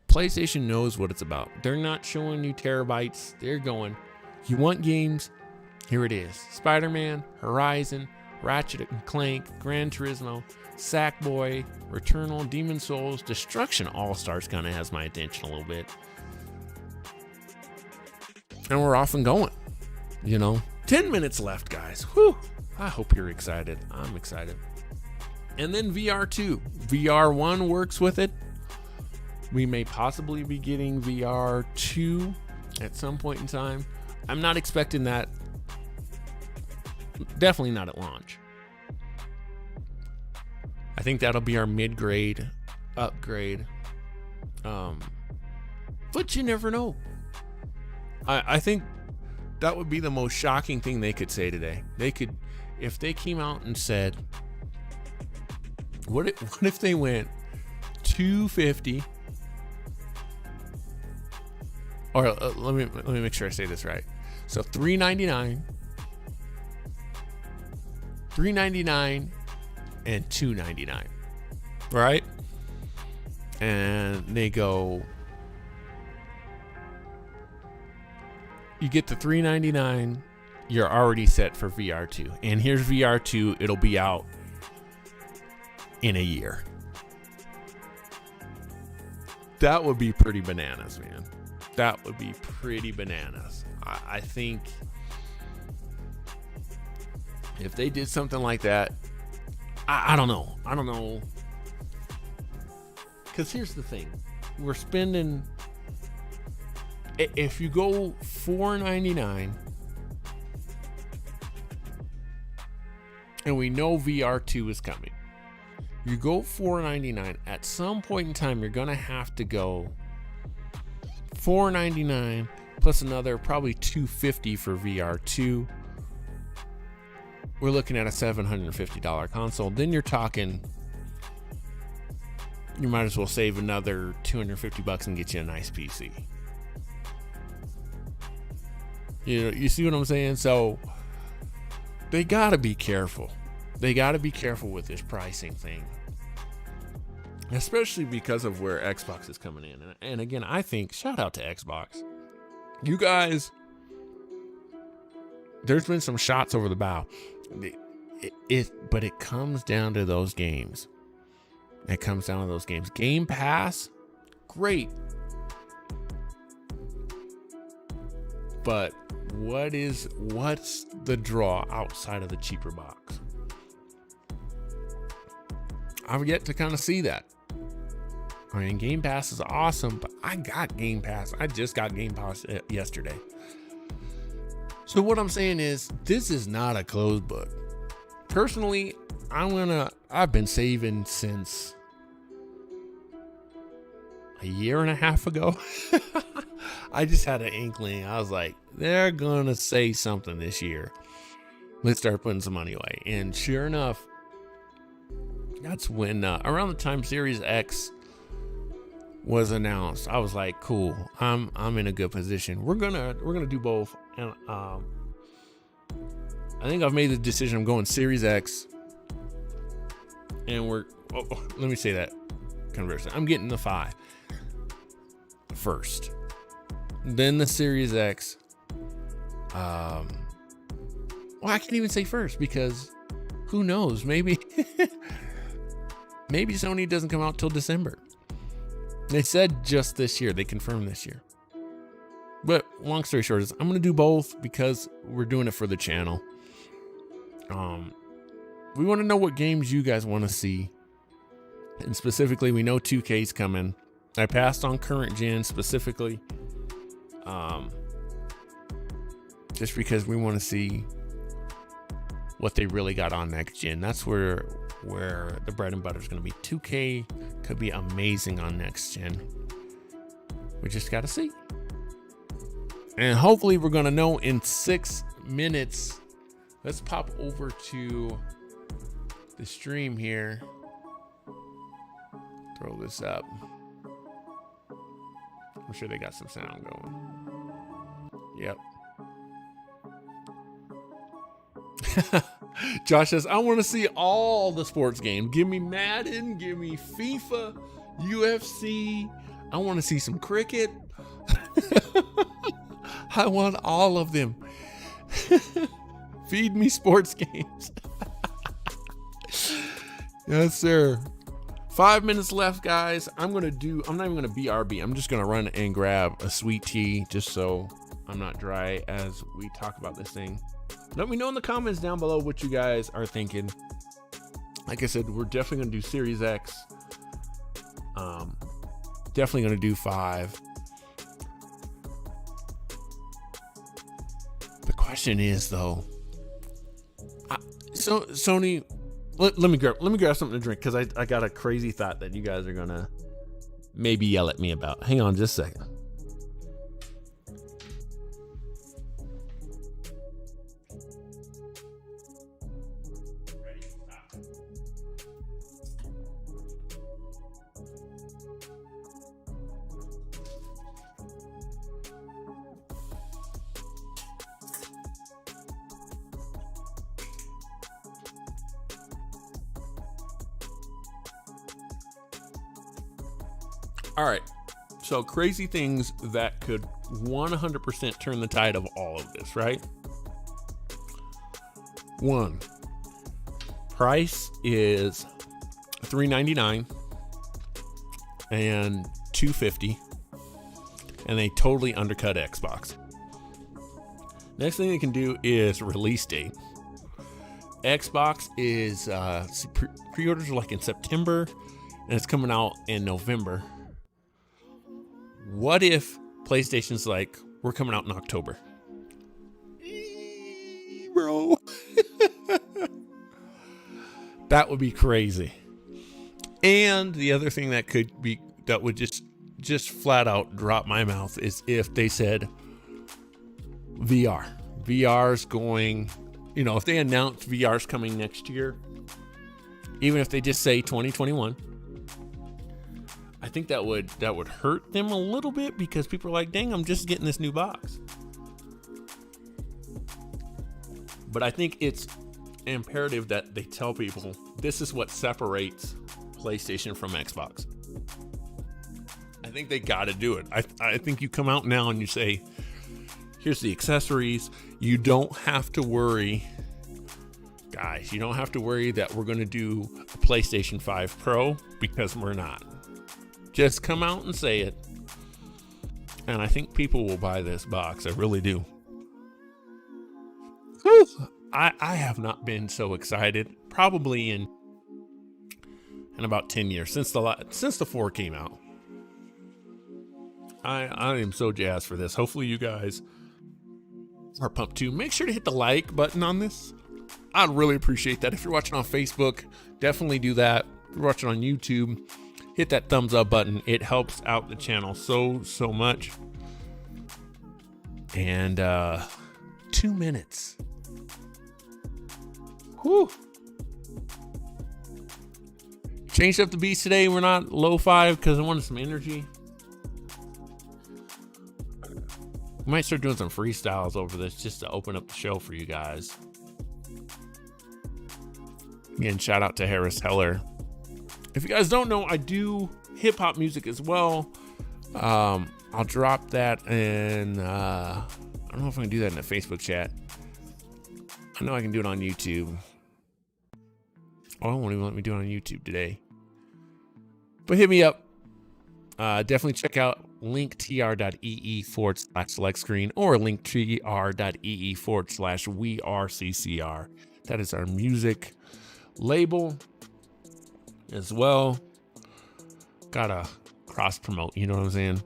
PlayStation knows what it's about. They're not showing you terabytes. They're going, you want games? Here it is. Spider-Man, Horizon, Ratchet & Clank, Gran Turismo, Sackboy, Returnal, Demon's Souls, Destruction All-Stars kind of has my attention a little bit. And we're off and going. 10 minutes left, guys. Whew. I hope you're excited. I'm excited. And then VR2. VR1 works with it. We may possibly be getting VR2 at some point in time. I'm not expecting that. Definitely not at launch. I think that'll be our mid-grade upgrade. But you never know. I think that would be the most shocking thing they could say today. They could, if they came out and said, what if they went $250? Or let me make sure I say this right. So $399, and $299, right? And they go, you get the $399, you're already set for VR2. And here's VR2, it'll be out in a year. That would be pretty bananas, man. That would be pretty bananas. I think if they did something like that, I don't know. Because here's the thing. We're spending, if you go $499, and we know VR2 is coming, you go $499, at some point in time, you're going to have to go $499 plus another probably $250 for VR2. We're looking at a $750 console. Then you're talking, you might as well save another $250 and get you a nice PC. You see what I'm saying? So they gotta be careful. they got to be careful with this pricing thing, especially because of where Xbox is coming in. And again, I think shout out to Xbox. You guys, there's been some shots over the bow. But it comes down to those games. It comes down to those games. Game Pass, great. But what's the draw outside of the cheaper box? I've yet to kind of see that. I mean, Game Pass is awesome, but I got Game Pass. I just got Game Pass yesterday. So what I'm saying is, this is not a closed book. Personally, I've been saving since a year and a half ago. I just had an inkling. I was like, they're gonna say something this year. Let's start putting some money away. And sure enough, that's when around the time Series X was announced, I was like, cool, I'm in a good position. We're gonna do both. And I think I've made the decision. I'm going Series X, and let me say that conversely. I'm getting the 5 first, then the Series X. Well, I can't even say first, because who knows? Maybe Sony doesn't come out till December. They said just this year. They confirmed this year. But long story short is, I'm going to do both because we're doing it for the channel. We want to know what games you guys want to see. And specifically, we know 2K's coming. I passed on current gen specifically. Just because we want to see what they really got on next gen. That's where the bread and butter is going to be. 2K could be amazing on next gen. We just got to see. And hopefully we're going to know in 6 minutes. Let's pop over to the stream here. Throw this up. I'm sure they got some sound going. Yep. Josh says, I want to see all the sports games. Give me Madden, give me FIFA, UFC. I want to see some cricket. I want all of them. Feed me sports games. Yes, sir. 5 minutes left, guys. I'm not even gonna BRB. I'm just gonna run and grab a sweet tea just so I'm not dry as we talk about this thing. Let me know in the comments down below what you guys are thinking. Like I said, we're definitely gonna do Series X. Definitely gonna do 5. The question is though, so Sony, let me grab something to drink, because I got a crazy thought that you guys are gonna maybe yell at me about. Hang on just a second. All right, so crazy things that could 100% turn the tide of all of this, right? 1, price is $399 and $250, and they totally undercut Xbox. Next thing they can do is release date. Xbox is pre-orders are like in September, and it's coming out in November. What if PlayStation's like, we're coming out in October? Bro. That would be crazy. And the other thing that would just flat out drop my mouth is if they said VR. VR's going, if they announce VR's coming next year, even if they just say 2021, I think that would hurt them a little bit, because people are like, dang, I'm just getting this new box. But I think it's imperative that they tell people this is what separates PlayStation from Xbox. I think they got to do it. I think you come out now and you say, here's the accessories. You don't have to worry, guys. You don't have to worry that we're going to do a PlayStation 5 Pro, because we're not. Just come out and say it. And I think people will buy this box. I really do. Whew. I have not been so excited probably in about 10 years since the 4 came out. I am so jazzed for this. Hopefully you guys are pumped too. Make sure to hit the like button on this. I'd really appreciate that. If you're watching on Facebook, definitely do that. If you're watching on YouTube, hit that thumbs up button. It helps out the channel so much. And 2 minutes. Whew. Changed up the beats today. We're not lo-fi because I wanted some energy. We might start doing some freestyles over this just to open up the show for you guys. Again, shout out to Harris Heller. If you guys don't know, I do hip hop music as well. I'll drop that in, I don't know if I can do that in the Facebook chat. I know I can do it on YouTube. Oh, it won't even let me do it on YouTube today. But hit me up. Definitely check out linktr.ee/select screen or linktr.ee/weareccr. That is our music label as well. Gotta cross promote, you know what I'm saying?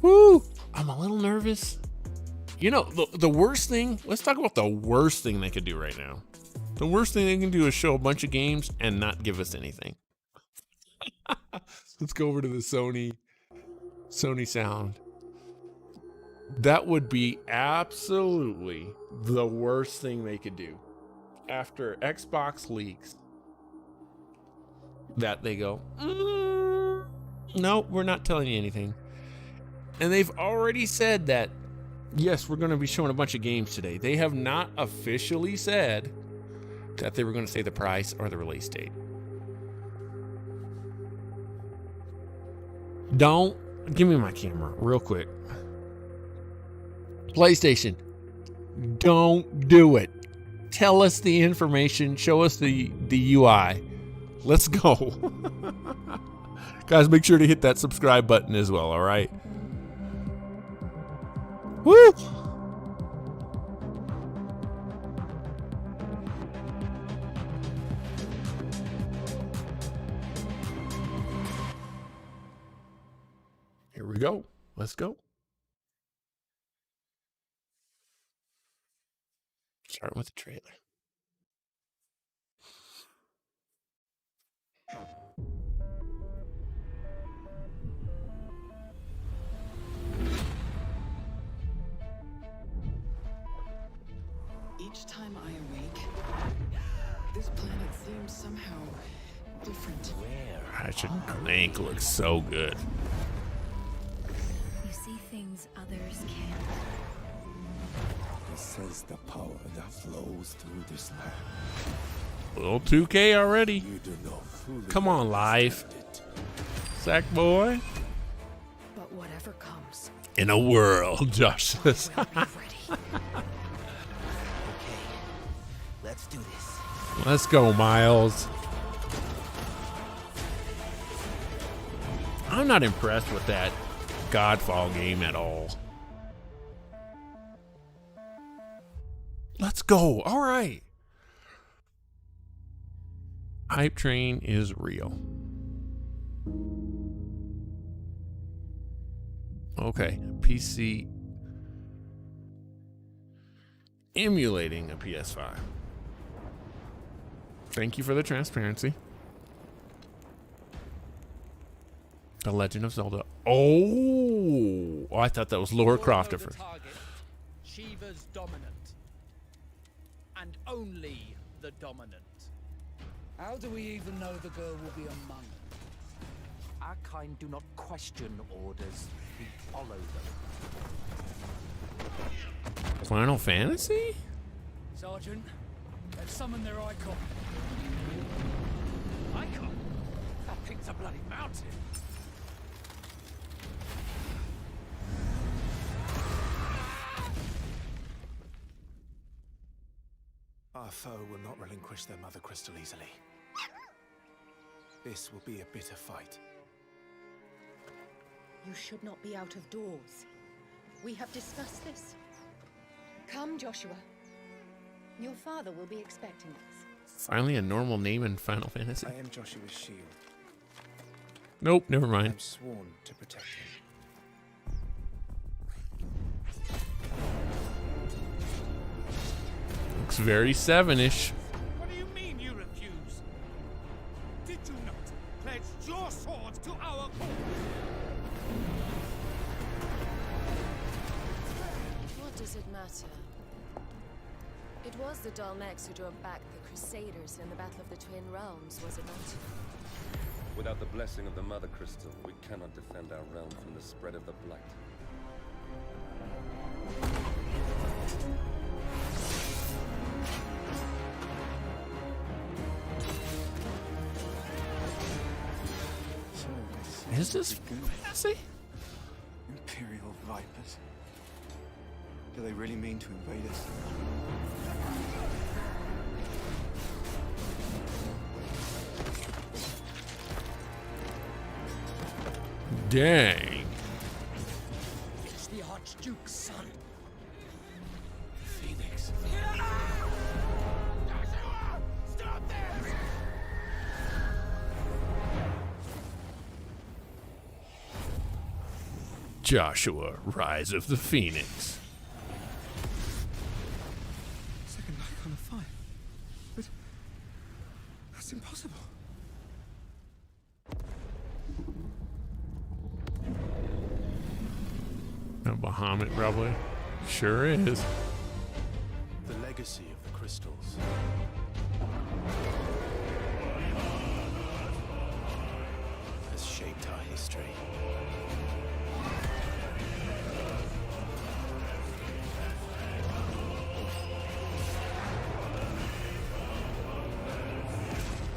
Woo! I'm a little nervous. You know, the worst thing, let's talk about the worst thing they could do right now. The worst thing they can do is show a bunch of games and not give us anything. Let's go over to the Sony sound. That would be absolutely the worst thing they could do. After Xbox leaks, that they go, no, we're not telling you anything. And they've already said that, yes, we're going to be showing a bunch of games today. They have not officially said that they were going to say the price or the release date. Don't give me my camera real quick. PlayStation, don't do it. Tell us the information. Show us the UI. Let's go. Guys, make sure to hit that subscribe button as well, all right? Woo! Here we go. Let's go. Starting with the trailer. Each time I awake, this planet seems somehow different. Ratchet and Clank looks so good. You see things others can't. It says the power that flows through this land. Little 2K already. You do not fully Come on, live. understand it. Sackboy. But whatever comes, In a world, Josh says. we'll be ready. Let's do this. Let's go, Miles. I'm not impressed with that Godfall game at all. Let's go. All right. Hype train is real. Okay, PC emulating a PS5. Thank you for the transparency. The Legend of Zelda. Oh, I thought that was Lara Croft at first. Shiva's dominant. And only the dominant. How do we even know the girl will be among them? Our kind do not question orders, we follow them. Final Fantasy? Sergeant, they've summoned their icon. Icon? That thing's a bloody mountain. Our foe will not relinquish their mother crystal easily. This will be a bitter fight. You should not be out of doors. We have discussed this. Come, Joshua. Your father will be expecting us. Finally, a normal name in Final Fantasy. I am Joshua's shield. Nope, never I mind. am sworn to protect him. Looks very 7-ish. What do you mean you refuse? Did you not pledge your swords to our cause? What does it matter? It was the Dalmex who drove back the Crusaders in the Battle of the Twin Realms, was it not? Without the blessing of the Mother Crystal, we cannot defend our realm from the spread of the Blight. Is this fantasy? Imperial Vipers. Do they really mean to invade us? Dang. It's the Archduke's son. Phoenix. Stop this! Joshua, Rise of the Phoenix. Second icon of fire. But that's impossible. A Bahamut, probably. Sure is. The legacy of the crystals. Has shaped our history.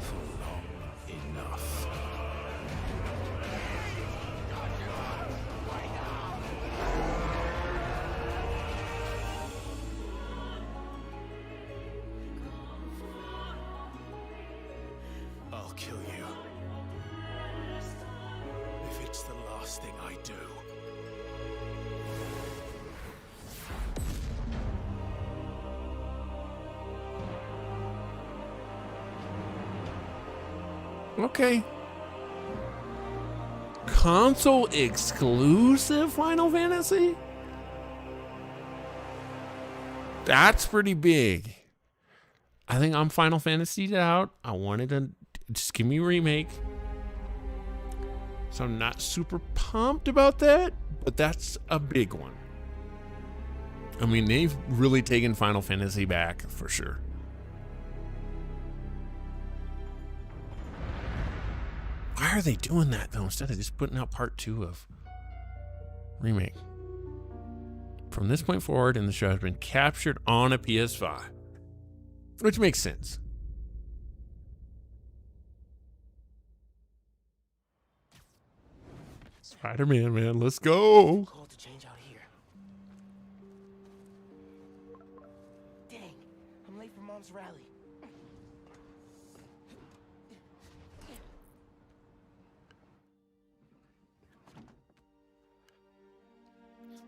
For long enough. I'll kill you. If it's the last thing I do. Okay. Console exclusive Final Fantasy? That's pretty big. I think I'm Final Fantasied out. I wanted to just give me a remake. So I'm not super pumped about that, but that's a big one. I mean, they've really taken Final Fantasy back for sure. Why are they doing that though, instead of just putting out part 2 of remake? From this point forward, and the show has been captured on a PS5, which makes sense. Spider-Man, man, let's go. Call to change out here. Dang, I'm late for Mom's rally.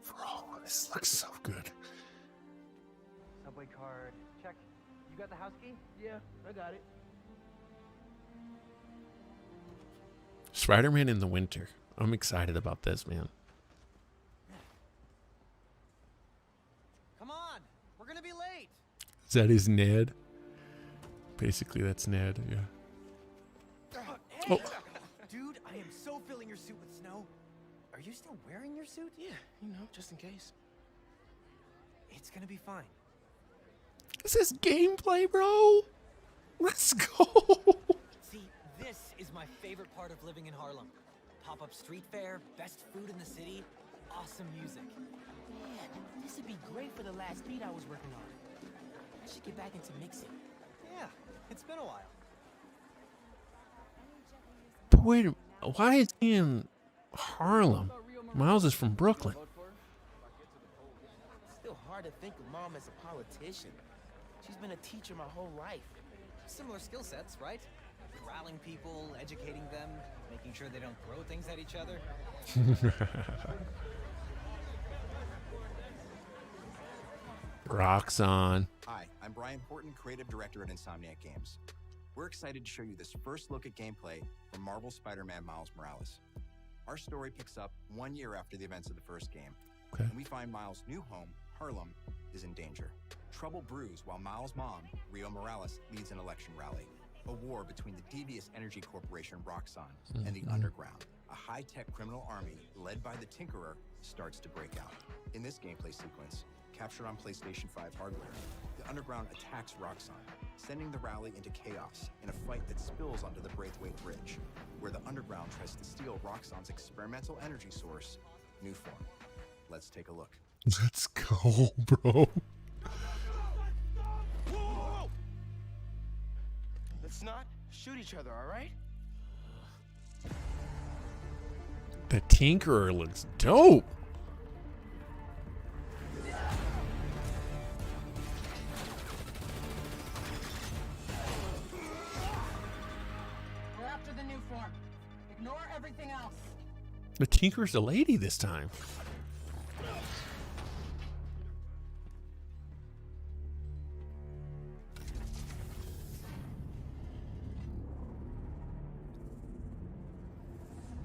Bro, this looks so good. Subway card, check. You got the house key? Yeah, I got it. Spider-Man in the winter. I'm excited about this, man. Come on, we're gonna be late. Is that his Ned? Basically, that's Ned, yeah. Hey! Oh. Dude, I am so filling your suit with snow. Are you still wearing your suit? Yeah, you know, just in case. It's gonna be fine. This is gameplay, bro. Let's go. See, this is my favorite part of living in Harlem. Pop-up street fair, best food in the city, awesome music. Man, this would be great for the last beat I was working on. I should get back into mixing. Yeah, it's been a while. But wait, why is he in Harlem? Miles is from Brooklyn. It's still hard to think of Mom as a politician. She's been a teacher my whole life. Similar skill sets, right? Corralling people, educating them, making sure they don't throw things at each other. Roxxon. Hi, I'm Brian Horton, creative director at Insomniac Games. We're excited to show you this first look at gameplay from Marvel's Spider-Man Miles Morales. Our story picks up 1 year after the events of the first game, and we find Miles' new home, Harlem, is in danger. Trouble brews while Miles' mom, Rio Morales, leads an election rally. A war between the devious energy corporation Roxxon and the Underground, a high-tech criminal army led by the Tinkerer, starts to break out. In this gameplay sequence, captured on PlayStation 5 hardware, the Underground attacks Roxxon, sending the rally into chaos in a fight that spills onto the Braithwaite Bridge, where the Underground tries to steal Roxxon's experimental energy source, Nuform. Let's take a look. Let's go, bro. Let's not shoot each other, all right? The Tinkerer looks dope. We're after the new form. Ignore everything else. The Tinkerer's a lady this time.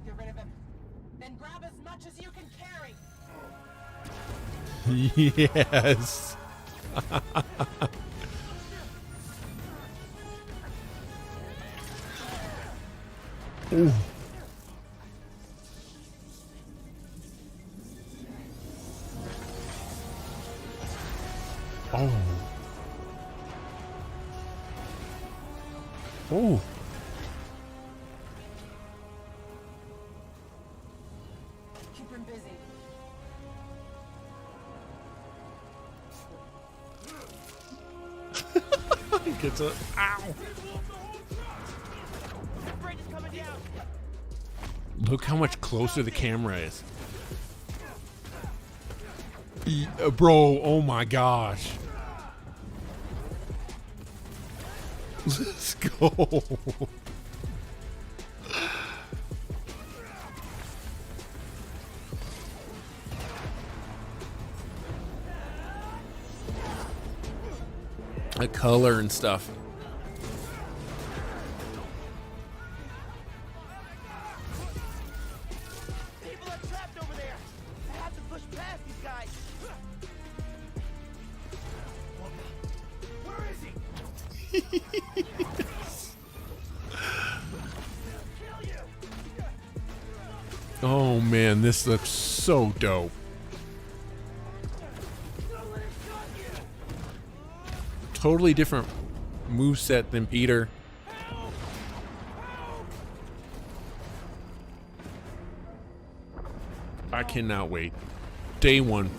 Get rid of him. Then grab as much as you can carry. Yes. Ooh. Oh. Oh. Keep him busy. He gets up. Ow. That bridge is coming down. Look how much closer the camera is. Bro, oh my gosh. Let's go. The color and stuff. People are trapped over there. I have to push past these guys. Where is he? Oh man, this looks so dope. Totally different moveset than Peter. I cannot wait. Day one.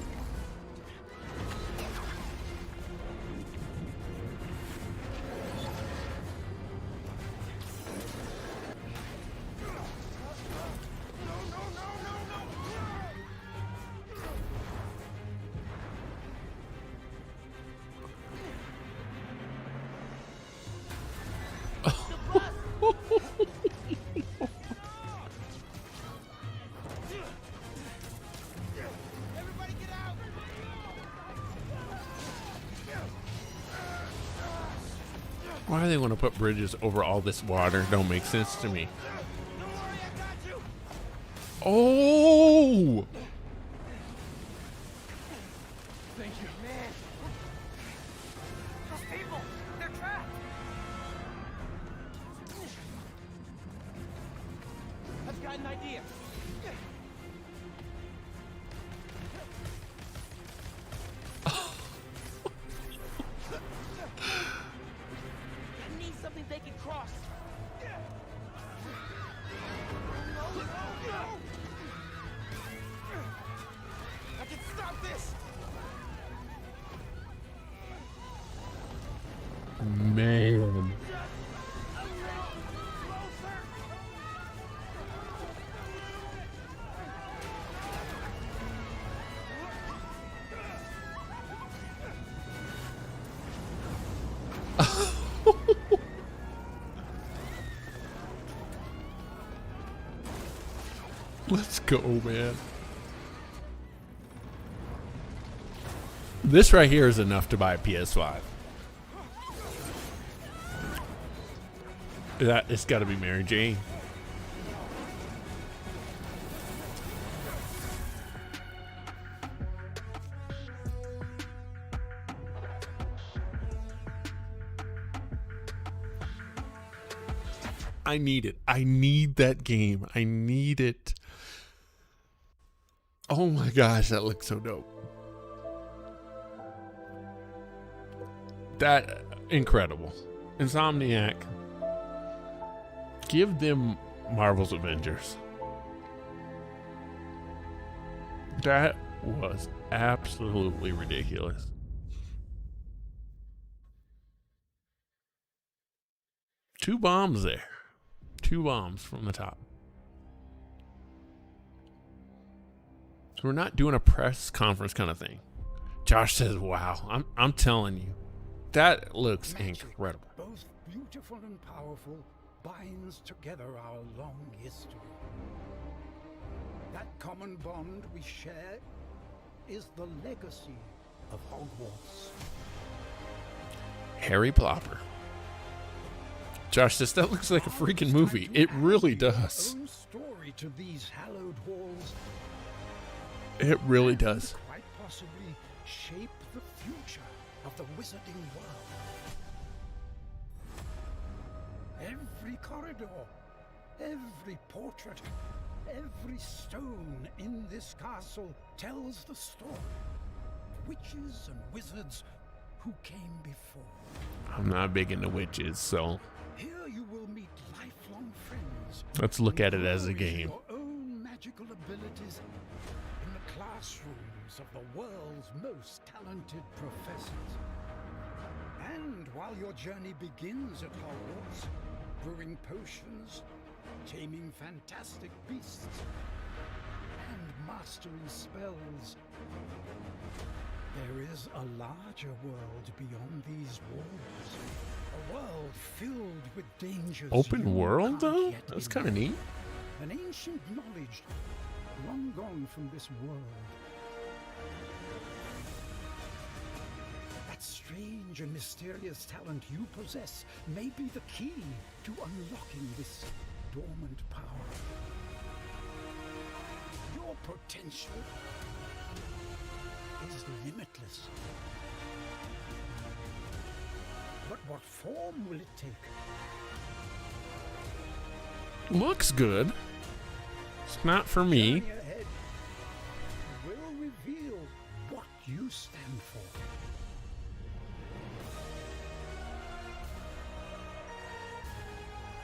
Why do they want to put bridges over all this water? Don't make sense to me. Oh! Thank you. Man. Those people, they're trapped. I've got an idea. I need something they can cross. Man. Let's go, man. This right here is enough to buy a PS5. It's got to be Mary Jane. I need it. I need that game. I need it. Oh my gosh, that looks so dope. That incredible. Insomniac. Give them Marvel's Avengers. That was absolutely ridiculous. Two bombs there. Two bombs from the top. So we're not doing a press conference kind of thing. Josh says, wow, I'm telling you, that looks incredible. Both beautiful and powerful, binds together our long history. That common bond we share is the legacy of Hogwarts. Harry Plopper. Josh says, that looks like a freaking movie. It really does. Own story to these hallowed halls. It really does. Quite possibly shape the future of the wizarding world. Every corridor, every portrait, every stone in this castle tells the story of witches and wizards who came before. I'm not big into witches, so Here you will meet lifelong friends. let's look at it as a game. Your own magical abilities in the classrooms of the world's most talented professors. And while your journey begins at Hogwarts, brewing potions, taming fantastic beasts, and mastering spells, there is a larger world beyond these walls. A world filled with dangers. Open world, can't though? yet That's kind of imagine. neat. An ancient knowledge long gone from this world. That strange and mysterious talent you possess may be the key to unlocking this dormant power. Your potential is limitless. But what form will it take? Looks good. It's not for me. Journey ahead will reveal what you stand for.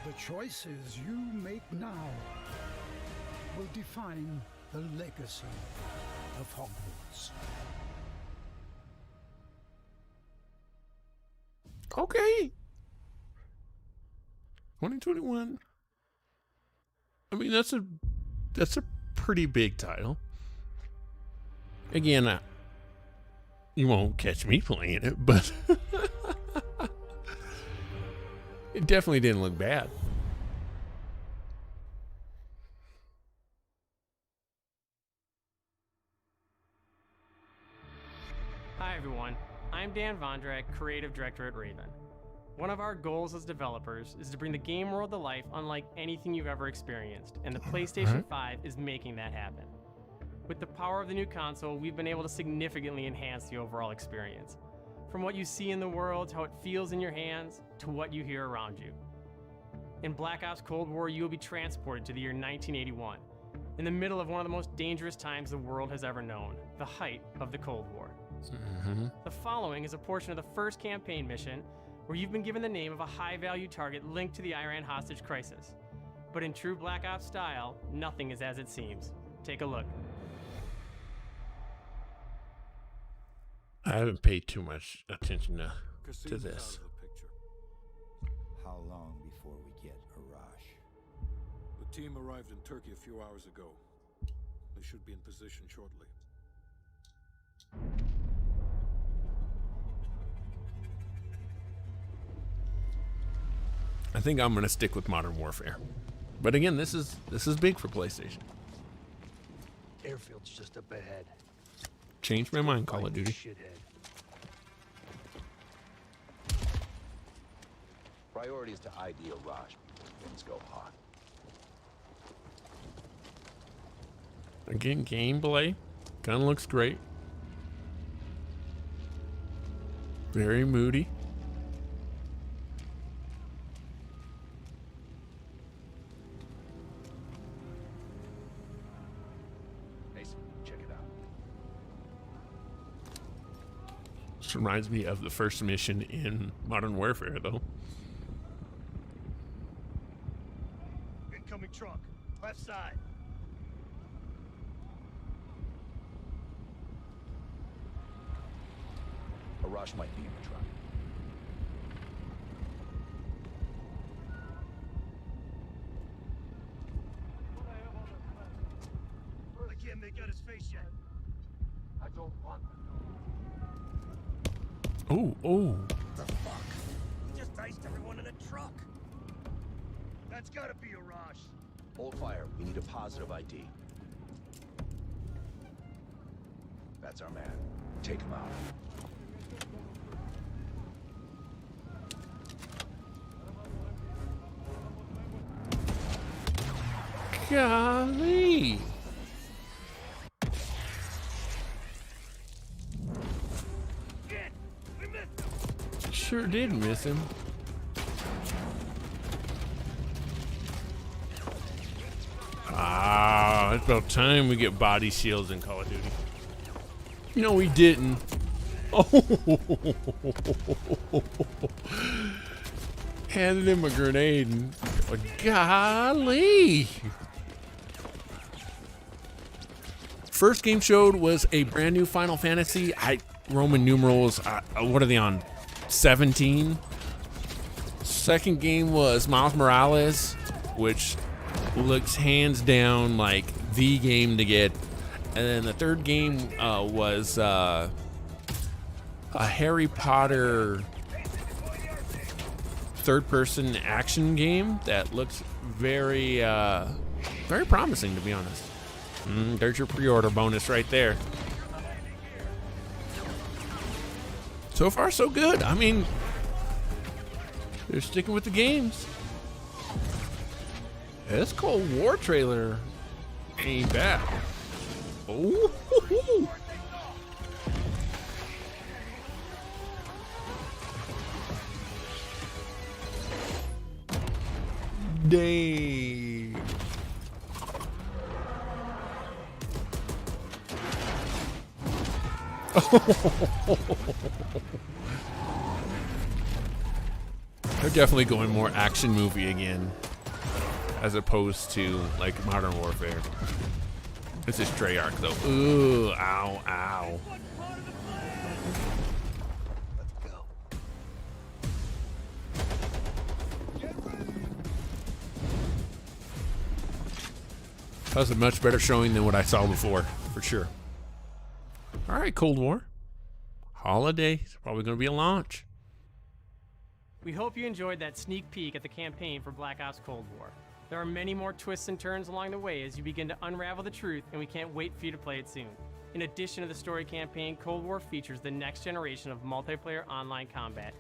The choices you make now will define the legacy of Hogwarts. Okay. 2021. I mean, that's a pretty big title. Again, you won't catch me playing it, but it definitely didn't look bad. Hi everyone, I'm Dan Vondrak, Creative Director at Raven. One of our goals as developers is to bring the game world to life unlike anything you've ever experienced, and the PlayStation 5 is making that happen. With the power of the new console, we've been able to significantly enhance the overall experience. From what you see in the world, to how it feels in your hands, to what you hear around you. In Black Ops Cold War, you will be transported to the year 1981, in the middle of one of the most dangerous times the world has ever known, the height of the Cold War. The following is a portion of the first campaign mission where you've been given the name of a high-value target linked to the Iran hostage crisis. But in true Black Ops style, nothing is as it seems. Take a look. I haven't paid too much attention to this. Out of the picture. team arrived in Turkey a few hours ago. They should be in position shortly. I think I'm gonna stick with Modern Warfare. But again, this is big for PlayStation. Airfield's just up ahead. Changed my mind, Call of Duty. Shithead. Priority is to ID Raj before things go hot. Again, gameplay. Gun looks great. Very moody. Mason, check it out. This reminds me of the first mission in Modern Warfare, though. Incoming truck. Left side. Arash might be in the truck. I can't make out his face yet. I don't want Oh, oh. The fuck? He just iced everyone in a truck. That's gotta be Arash. Hold fire. We need a positive ID. That's our man. Take him out. Golly. Sure did miss him. Ah, it's about time we get body shields in Call of Duty. No, we didn't. Oh, handed him a grenade and golly. First game showed was a brand new Final Fantasy. Roman numerals, what are they on? 17. Second game was Miles Morales, which looks hands down like the game to get. And then the third game was a Harry Potter third-person action game that looks very, very promising, to be honest. There's your pre-order bonus right there. So far, so good. I mean, they're sticking with the games. This Cold War trailer ain't bad. Oh, dang. They're definitely going more action movie again, as opposed to like Modern Warfare. This is Treyarch though. Ooh, ow, ow. That was a much better showing than what I saw before, for sure. All right, Cold War. Holiday. It's probably going to be a launch. We hope you enjoyed that sneak peek at the campaign for Black Ops Cold War. There are many more twists and turns along the way as you begin to unravel the truth, and we can't wait for you to play it soon. In addition to the story campaign, Cold War features the next generation of multiplayer online combat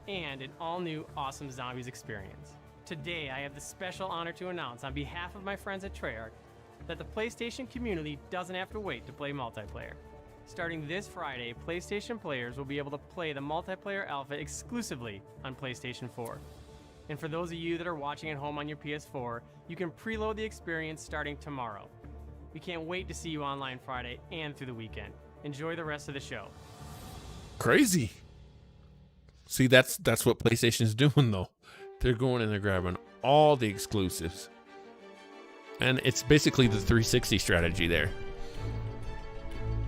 and an all-new awesome zombies experience. Today, I have the special honor to announce on behalf of my friends at Treyarch that the PlayStation community doesn't have to wait to play multiplayer. Starting this Friday, PlayStation players will be able to play the multiplayer alpha exclusively on PlayStation 4. And for those of you that are watching at home on your PS4, you can preload the experience starting tomorrow. We can't wait to see you online Friday and through the weekend. Enjoy the rest of the show. Crazy. See, that's what PlayStation's doing though. They're going and they're grabbing all the exclusives. And it's basically the 360 strategy there.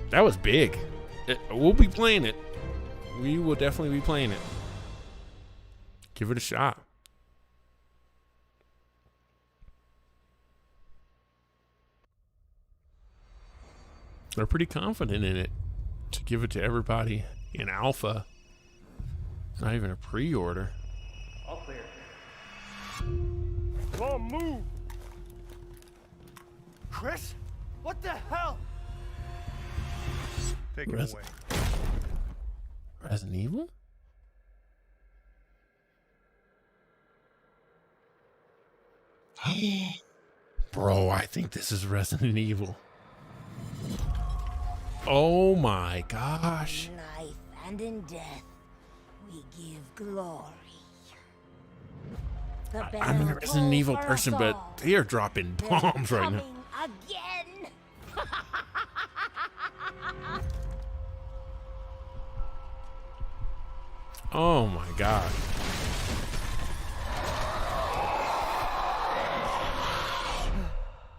That was big. We'll be playing it. We will definitely be playing it. Give it a shot. They're pretty confident in it to give it to everybody in alpha. It's not even a pre-order. All clear. Come on, move! Chris? What the hell? Take him away. Resident Evil? Bro, I think this is Resident Evil. Oh my gosh. In life and in death, we give glory. I'm a Resident Evil person, but they are dropping bombs right now. Again. Oh my god.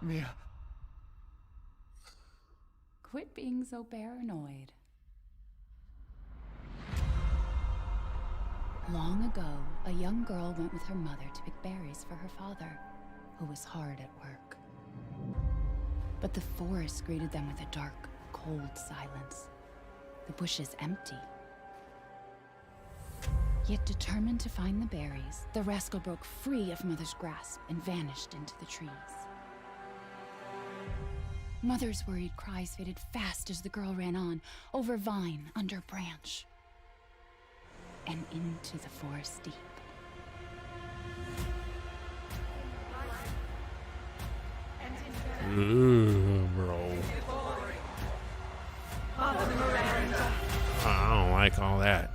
Mia. Quit being so paranoid. Long ago, a young girl went with her mother to pick berries for her father, who was hard at work. But the forest greeted them with a dark, cold silence. The bushes empty. Yet determined to find the berries, the rascal broke free of Mother's grasp and vanished into the trees. Mother's worried cries faded fast as the girl ran on, over vine, under branch, and into the forest deep. Ooh, bro. I don't like all that.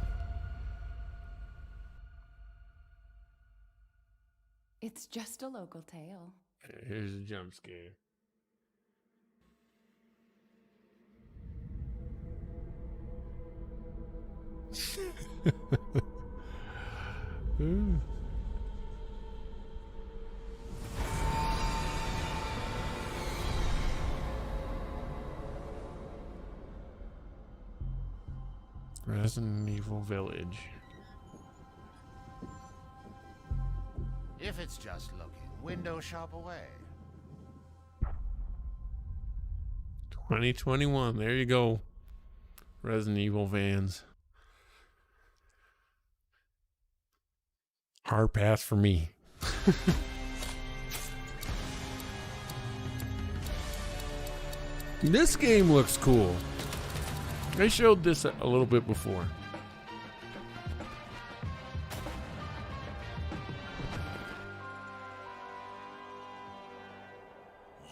It's just a local tale. Here's a jump scare. Resident Evil Village. If it's just looking, window shop away. 2021. There you go. Resident Evil fans. Hard pass for me. This game looks cool. They showed this a little bit before.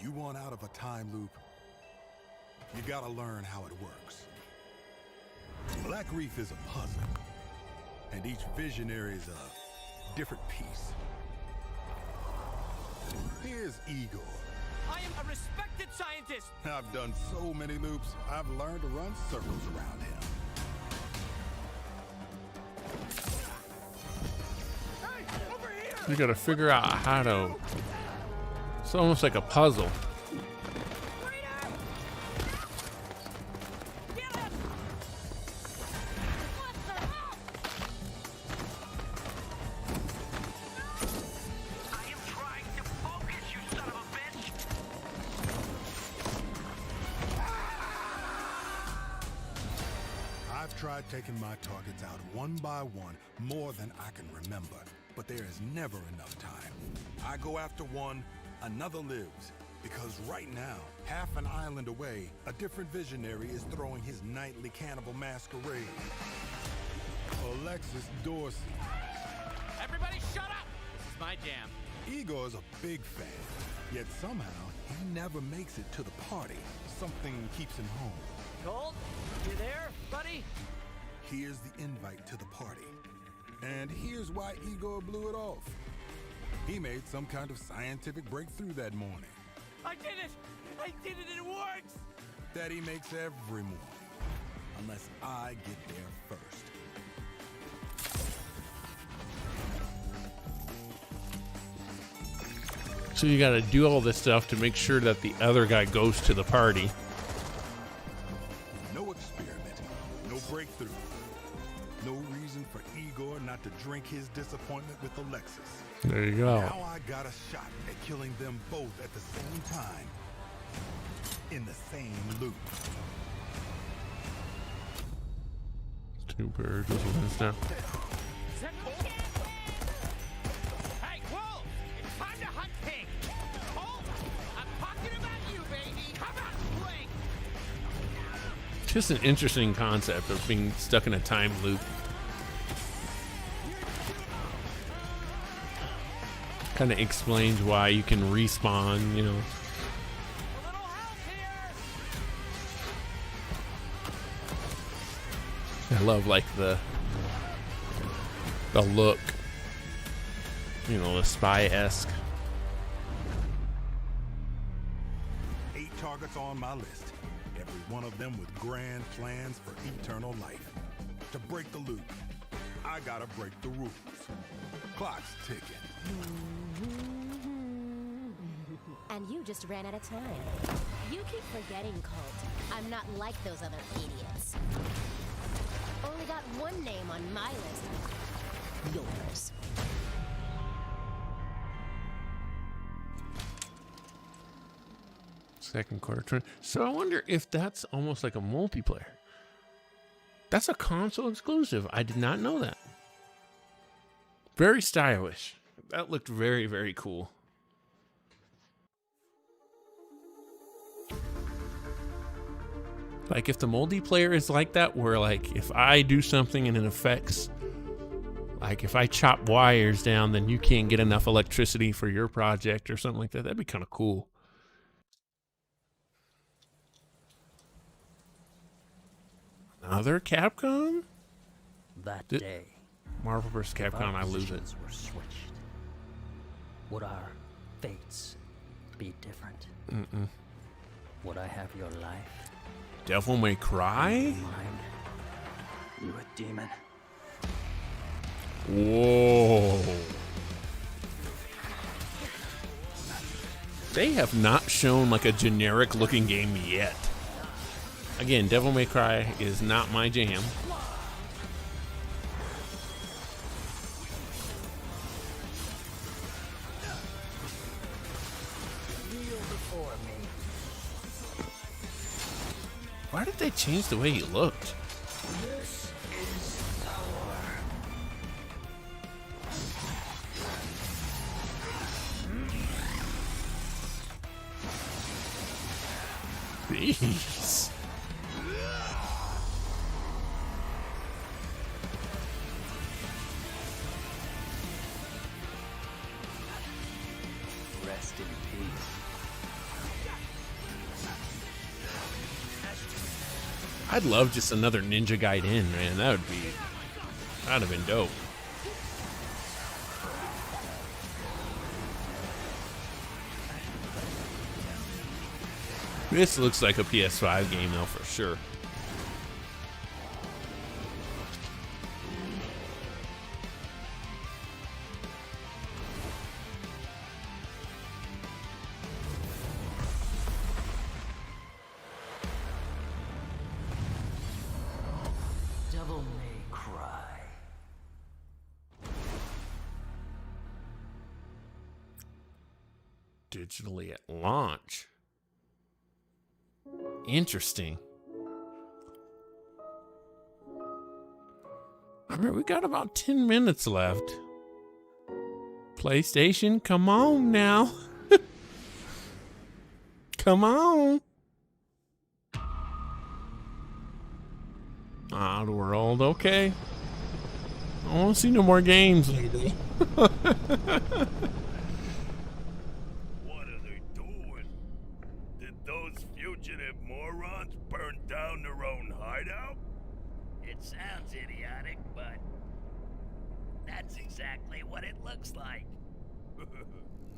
You want out of a time loop? You gotta learn how it works. Black Reef is a puzzle, and each visionary is a different piece. Here's Igor. I am a respected scientist! I've done so many loops, I've learned to run circles around him. Hey, over here! You gotta figure out how to... It's almost like a puzzle. Taking my targets out one by one more than I can remember, but there is never enough time. I go after one, another lives, because right now, half an island away, a different visionary is throwing his nightly cannibal masquerade. Alexis Dorsey. Everybody shut up! This is my jam. Igor is a big fan, yet somehow he never makes it to the party. Something keeps him home. Colt, you there, buddy? Here's the invite to the party. And here's why Igor blew it off. He made some kind of scientific breakthrough that morning. I did it! I did it, it works! That he makes every morning. Unless I get there first. So you gotta do all this stuff to make sure that the other guy goes to the party. No experiment, no breakthrough. No reason for Igor not to drink his disappointment with Alexis. There you go. Now I got a shot at killing them both at the same time. in the same loop. Two birds with one stone. Hey, Wolf! It's time to hunt pink! Wolf! I'm talking about you, baby! Come out and play! Just an interesting concept of being stuck in a time loop. Kind of explains why you can respawn, you know. I love like the look, you know, the spy-esque. 8 targets on my list. Every one of them with grand plans for eternal life. To break the loop, I gotta break the rules. Clock's ticking. And you just ran out of time. You keep forgetting, Colt. I'm not like those other idiots. Only got one name on my list. Yours. Second quarter trend. So I wonder if that's almost like a multiplayer. That's a console exclusive. I did not know that. Very stylish. That looked very, very cool. Like if the multiplayer is like that, where like if I do something and it affects, like if I chop wires down, then you can't get enough electricity for your project or something like that. That'd be kind of cool. Another Capcom? That day, Marvel vs. Capcom, I lose it. were switched. Would our fates be different? Mm-mm. Would I have your life? Devil May Cry? You a demon? Whoa. They have not shown like a generic looking game yet. Again, Devil May Cry is not my jam. Why did they change the way he looked? Jeez. Rest in peace. I'd love just another Ninja Gaiden, man. That'd have been dope. This looks like a PS5 game though, for sure. Devil May Cry. Digitally at launch. Interesting. All right, we got about 10 minutes left. PlayStation, come on now. Come on. Oddworld, okay. I don't see no more games lately. What are they doing? Did those fugitive morons burn down their own hideout? It sounds idiotic, but that's exactly what it looks like.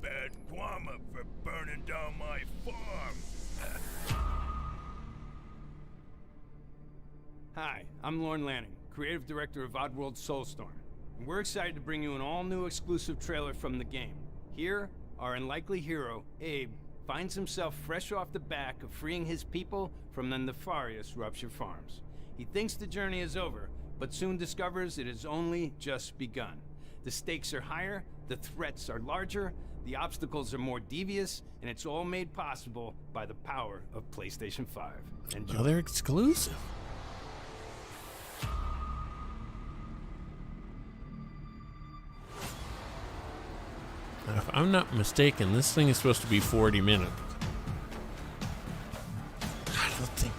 Bad karma for burning down my farm. Hi, I'm Lorne Lanning, creative director of Oddworld Soulstorm, and we're excited to bring you an all-new exclusive trailer from the game. Here, our unlikely hero, Abe, finds himself fresh off the back of freeing his people from the nefarious Rupture Farms. He thinks the journey is over, but soon discovers it has only just begun. The stakes are higher, the threats are larger, the obstacles are more devious, and it's all made possible by the power of PlayStation 5. Enjoy. Another exclusive. Now, if I'm not mistaken, this thing is supposed to be 40 minutes. I don't think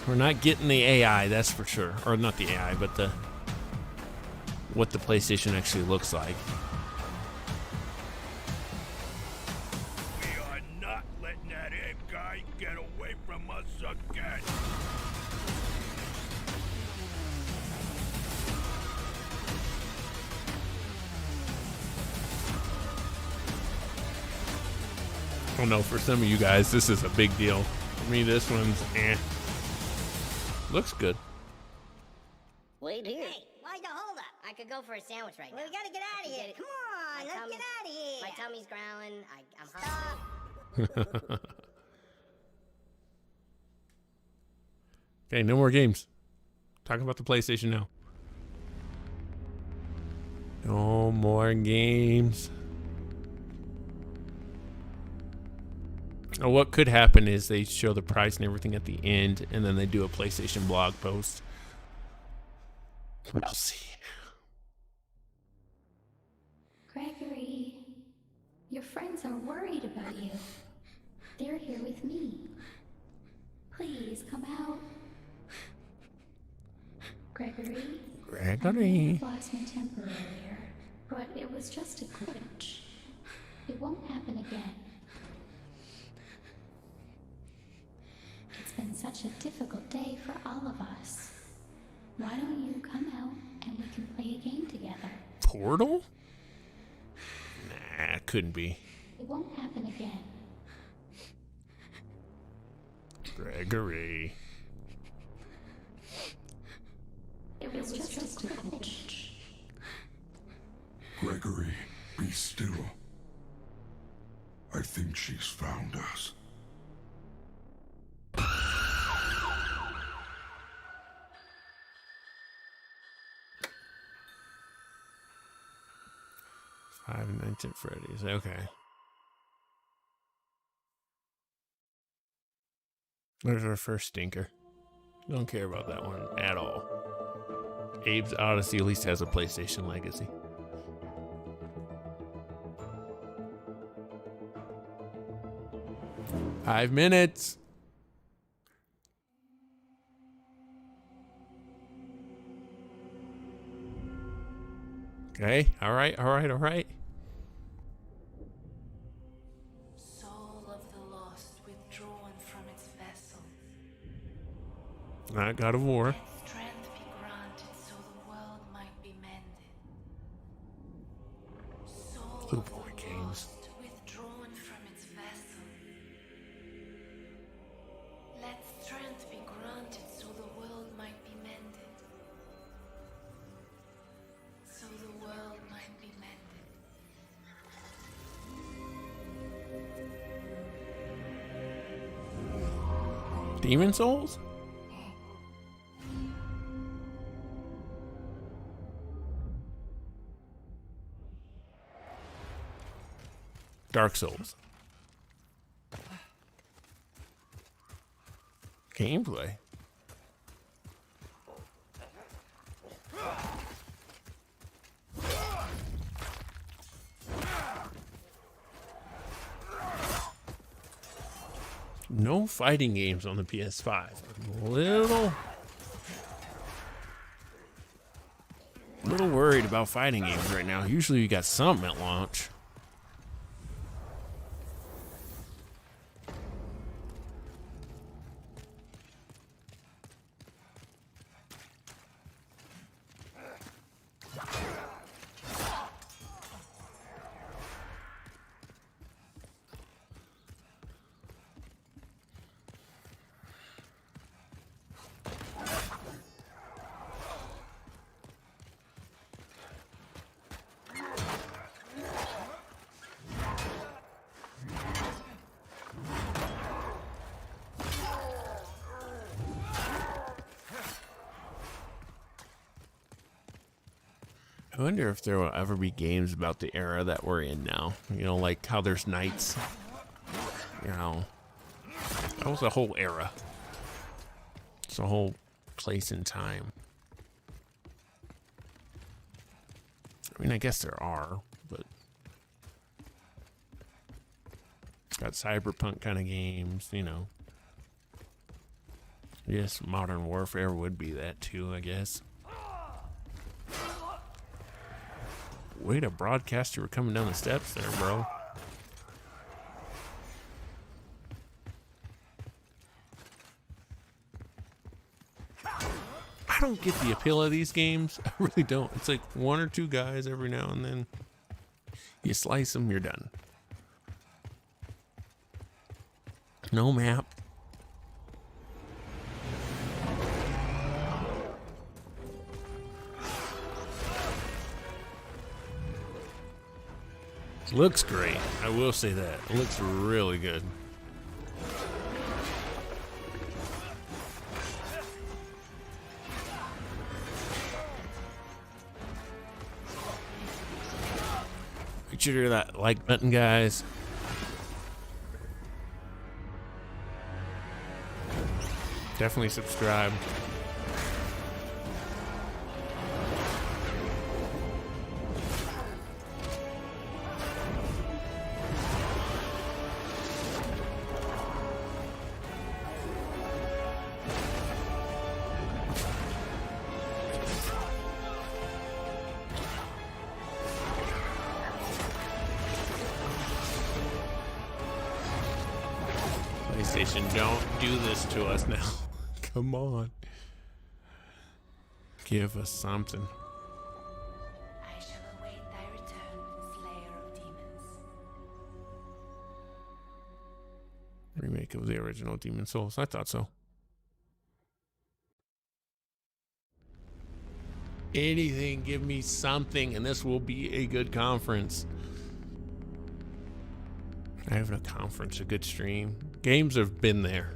we're not getting the AI, that's for sure. Or not the AI, but what the PlayStation actually looks like. We are not letting that Abe guy get away from us again. Oh no, for some of you guys, this is a big deal. For me, this one's looks good. Wait here. Hey, why'd you hold up? I could go for a sandwich right now. We gotta get out of here. Come on, let's get out of here. My tummy's growling. I'm hungry. Okay, no more games. Talking about the PlayStation now. No more games. What could happen is they show the price and everything at the end, and then they do a PlayStation blog post. We'll see. Gregory, your friends are worried about you. They're here with me. Please come out. Gregory. Gregory. I lost my temper earlier, but it was just a glitch. It won't happen again. It's been such a difficult day for all of us. Why don't you come out and we can play a game together? Portal? Nah, it couldn't be. It won't happen again. Gregory. It was just a glitch. Gregory, be still. I think she's found us. Five Nights at Freddy's. Okay. There's our first stinker. Don't care about that one at all. Abe's Odyssey at least has a PlayStation legacy. Five minutes. Okay. All right. All right. All right. Soul of the lost withdrawn from its vessel. Not God of War. Strength be granted so the world might be mended. Soul Blue of Boy the games. lost withdrawn from its vessel. Let strength be granted so the world might be mended. So the world might be mended. Demon Souls? Dark Souls. Gameplay. No fighting games on the PS5. I'm a little worried about fighting games right now. Usually you got something at launch. I wonder if there will ever be games about the era that we're in now. You know, like how there's Knights. You know, that was a whole era. It's a whole place and time. I mean, I guess there are, but got cyberpunk kind of games, you know. Yes, Modern Warfare would be that too, I guess. Way to broadcast you were coming down the steps there, bro. I don't get the appeal of these games. I really don't. It's like one or two guys every now and then. You slice them, you're done. No map. Looks great. I will say that. It looks really good. Make sure to hit that like button, guys. Definitely subscribe. PlayStation, don't do this to us now. Come on. Give us something. I shall await thy return, Slayer of Demons. Remake of the original Demon Souls. I thought so. Anything, give me something, and this will be a good conference. Having a conference, a good stream. Games have been there.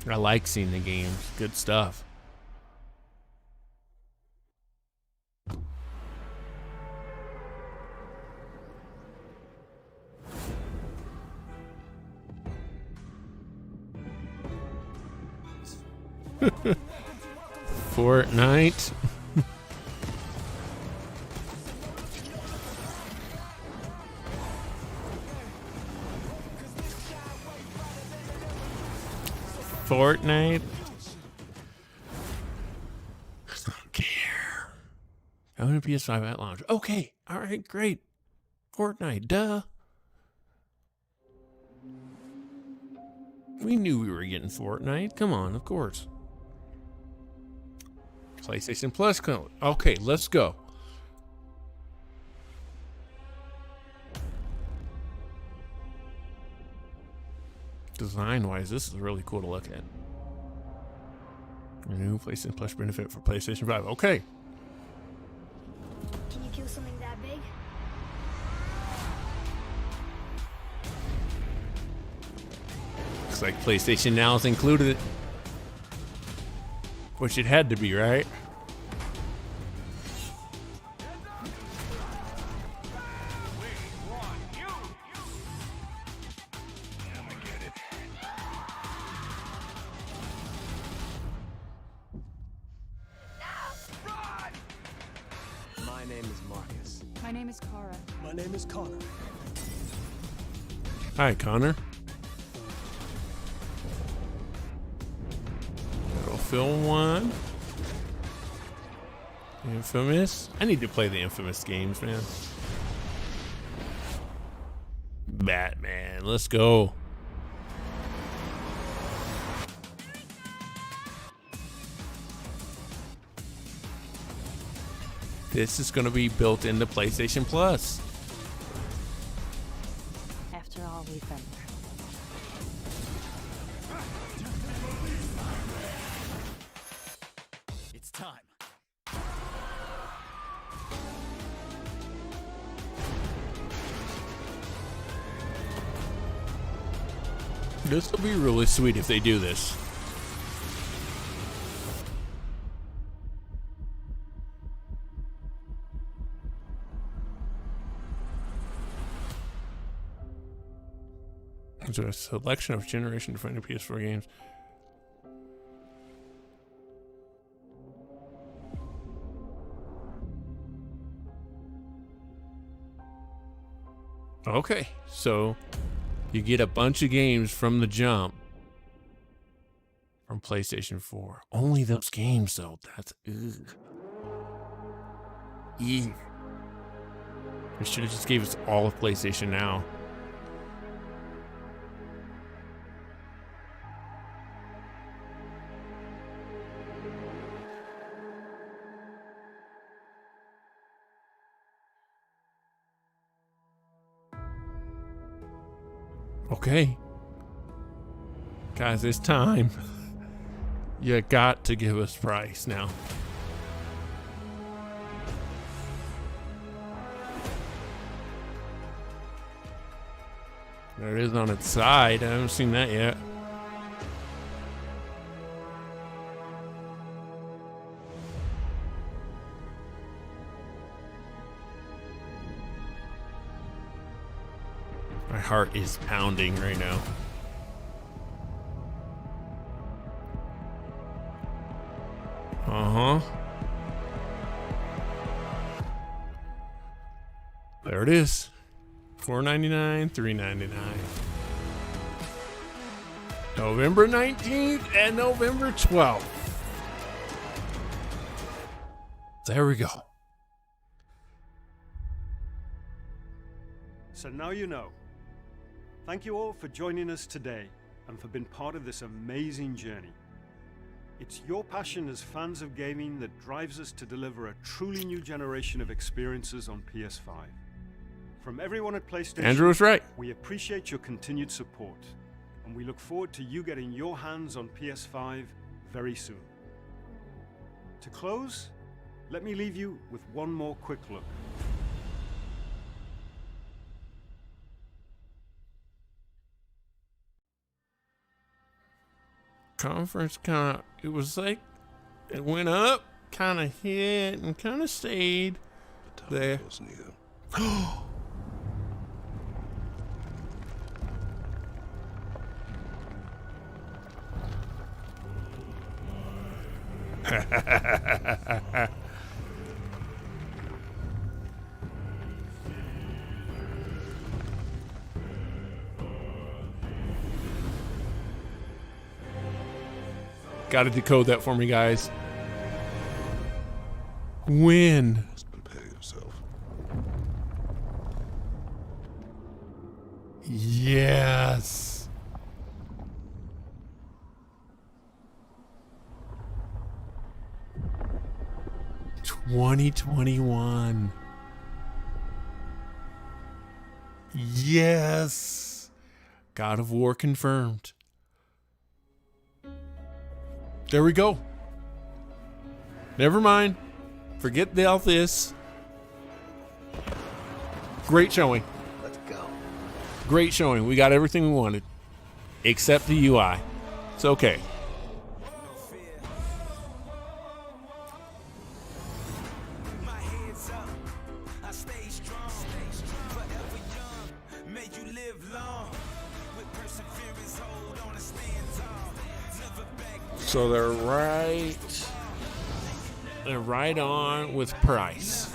I like seeing the games. Good stuff. Fortnite. Fortnite. I don't care. I want a PS5 at launch. Okay. All right. Great. Fortnite. Duh. We knew we were getting Fortnite. Come on. Of course. PlayStation Plus code. Okay. Let's go. Design wise, this is really cool to look at. New PlayStation Plus benefit for PlayStation 5. Okay. Can you kill something that big? Looks like PlayStation Now is included. Which it had to be, right? My name is Marcus. My name is Kara. My name is Connor. Hi, Connor. Battlefield 1. Infamous. I need to play the Infamous games, man. Batman. Let's go. This is going to be built into PlayStation Plus. After all we've been through. It's time. This will be really sweet if they do this. into a selection of generation-defining PS4 games. Okay, so you get a bunch of games from the jump from PlayStation 4. Only those games, though. That's ugh. Ew. They should have just gave us all of PlayStation Now. Okay. Guys, it's time. You got to give us price now. There it is on its side. I haven't seen that yet. My heart is pounding right now. Uh-huh. There it is. $4.99, $3.99. November 19th and November 12th. There we go. So now you know. Thank you all for joining us today and for being part of this amazing journey. It's your passion as fans of gaming that drives us to deliver a truly new generation of experiences on PS5. From everyone at PlayStation, Andrew was right. We appreciate your continued support, and we look forward to you getting your hands on PS5 very soon. To close, let me leave you with one more quick look. Conference kind of, it was like, it went up, kind of hit, and kind of stayed there. Gotta decode that for me, guys. When? Prepare yourself. Yes. $2021. Yes. God of War confirmed. There we go. Never mind. Forget the this. Great showing. Let's go. Great showing. We got everything we wanted. Except the UI. It's okay. So they're right on with price.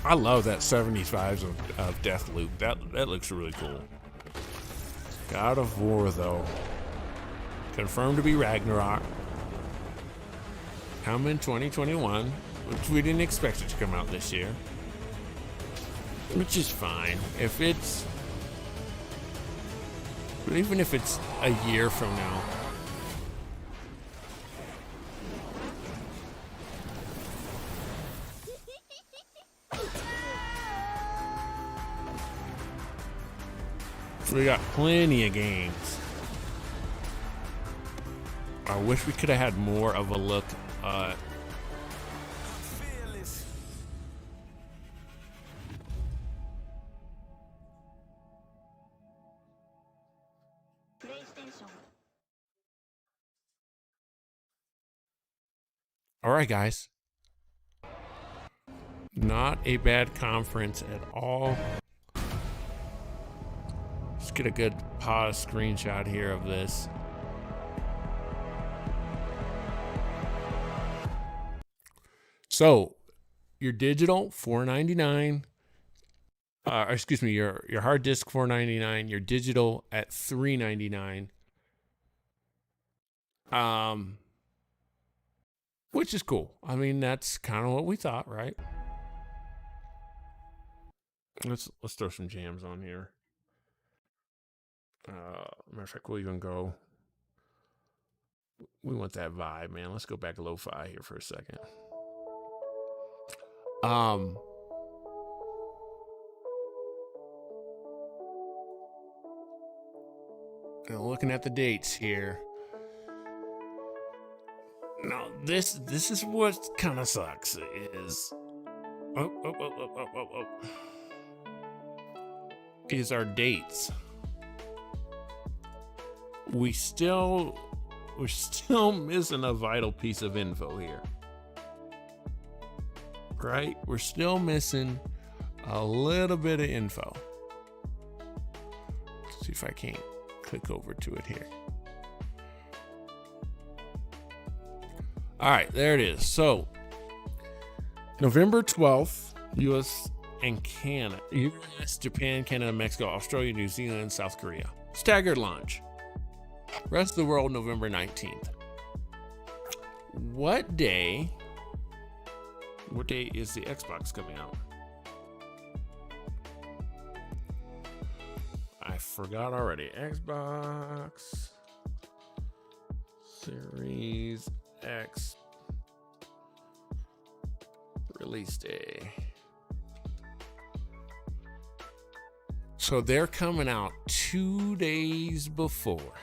I love that 75s of Deathloop. That looks really cool. God of War, though. Confirmed to be Ragnarok. Coming 2021, which we didn't expect it to come out this year. Which is fine. Even if it's a year from now. We got plenty of games. I wish we could have had more of a look. All right, guys. Not a bad conference at all. Let's get a good pause screenshot here of this. So, your digital $4.99. Excuse me, your hard disk $4.99. Your digital at $3.99. Which is cool. I mean, that's kind of what we thought, right? Let's throw some jams on here. Matter of fact, we'll even go. We want that vibe, man. Let's go back to lo-fi here for a second. Looking at the dates here. No, this is what kind of sucks is. Is our dates. We're still missing a vital piece of info here. Right? We're still missing a little bit of info. Let's see if I can't click over to it here. All right, there it is. So, November 12th, U.S. and Canada. U.S., Japan, Canada, Mexico, Australia, New Zealand, South Korea. Staggered launch. Rest of the world, November 19th. What day is the Xbox coming out? I forgot already. Xbox Series X release day. So they're coming out 2 days before.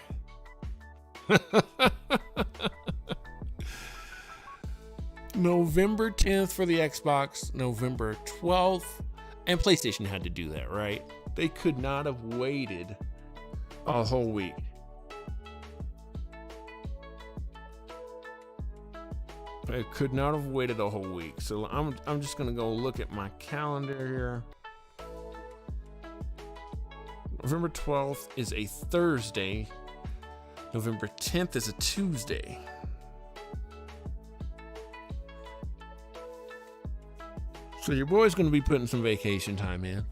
November 10th for the Xbox, November 12th, and PlayStation had to do that, right? They could not have waited a whole week. I could not have waited a whole week. So I'm just gonna go look at my calendar here. November 12th is a Thursday. November 10th is a Tuesday. So your boy's gonna be putting some vacation time in.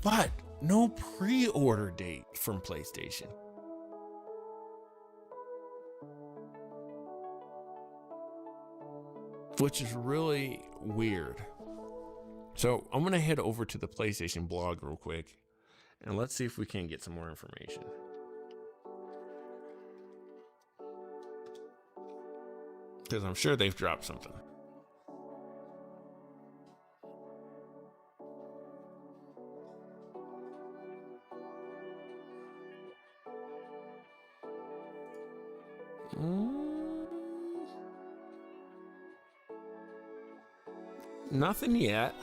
But no pre-order date from PlayStation. Which is really weird. So I'm going to head over to the PlayStation blog real quick and let's see if we can get some more information. Because I'm sure they've dropped something. Nothing yet.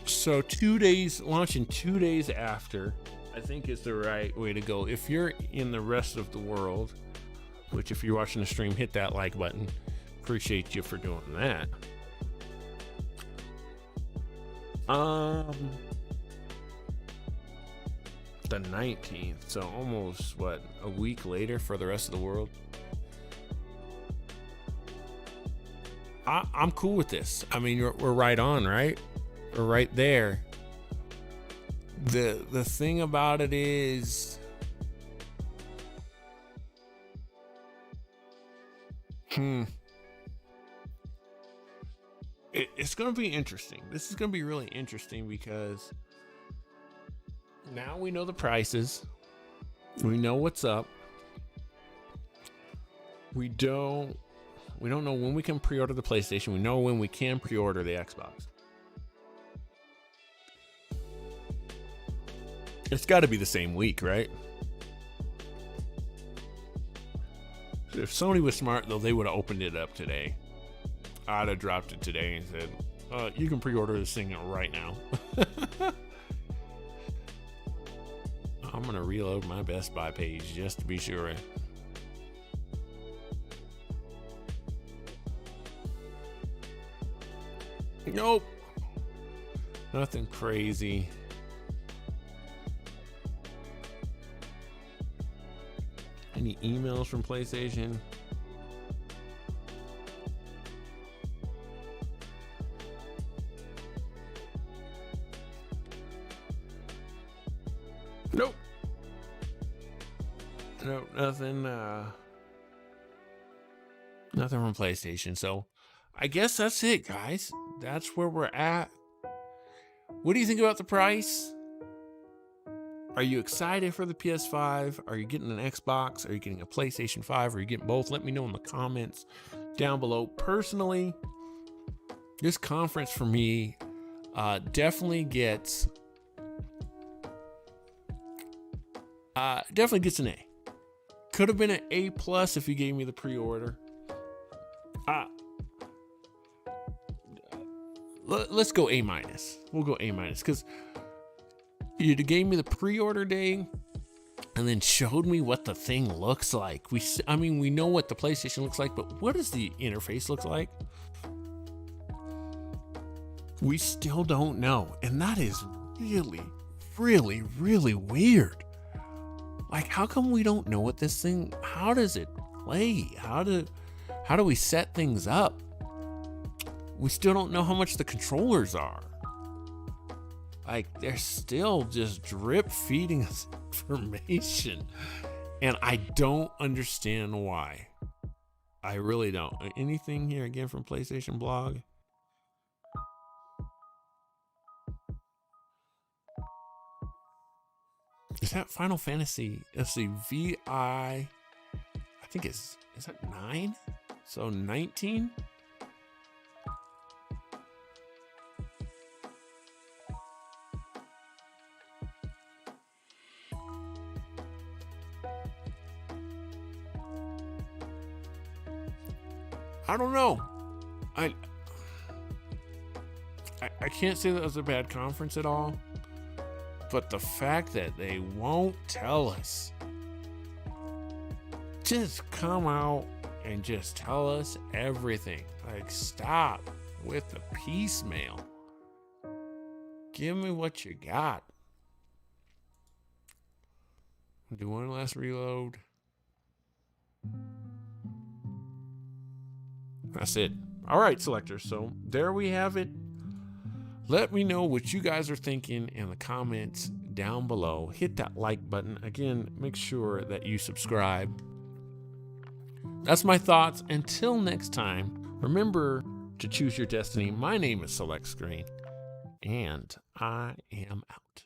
So 2 days, launching 2 days after, I think is the right way to go. If you're in the rest of the world, which if you're watching the stream, hit that like button. Appreciate you for doing that. The 19th, so almost what, a week later for the rest of the world. I'm cool with this. I mean, we're right on, right? We're right there. The thing about it is, it's going to be interesting. This is going to be really interesting because now we know the prices. We know what's up. We don't know when we can pre-order the PlayStation. We know when we can pre-order the Xbox. It's got to be the same week, right? If Sony was smart, though, they would have opened it up today. I'd have dropped it today and said, you can pre-order this thing right now. I'm going to reload my Best Buy page just to be sure. Nope. Nothing crazy. Any emails from PlayStation? Nope. Nope, nothing from PlayStation. So I guess that's it, guys. That's where we're at. What do you think about the price? Are you excited for the PS5? Are you getting an Xbox? Are you getting a PlayStation 5? Are you getting both? Let me know in the comments down below. Personally, this conference for me definitely gets an A. Could have been an A+ if you gave me the pre-order. Let's go A-. We'll go A- because you gave me the pre-order day and then showed me what the thing looks like. We know what the PlayStation looks like, but what does the interface look like? We still don't know. And that is really, really, really weird. Like, how come we don't know what this thing, how does it play? How do we set things up? We still don't know how much the controllers are. Like, they're still just drip feeding us information. And I don't understand why. I really don't. Anything here again from PlayStation Blog? Is that Final Fantasy? Let's see, VI. I think is that 9? So 19? I don't know. I can't say that was a bad conference at all, but the fact that they won't tell us, just come out and just tell us everything. Like, stop with the piecemeal. Give me what you got. Do one last reload. That's it. All right, selectors. So there we have it. Let me know what you guys are thinking in the comments down below. Hit that like button. Again, make sure that you subscribe. That's my thoughts. Until next time, remember to choose your destiny. My name is Select Screen, and I am out.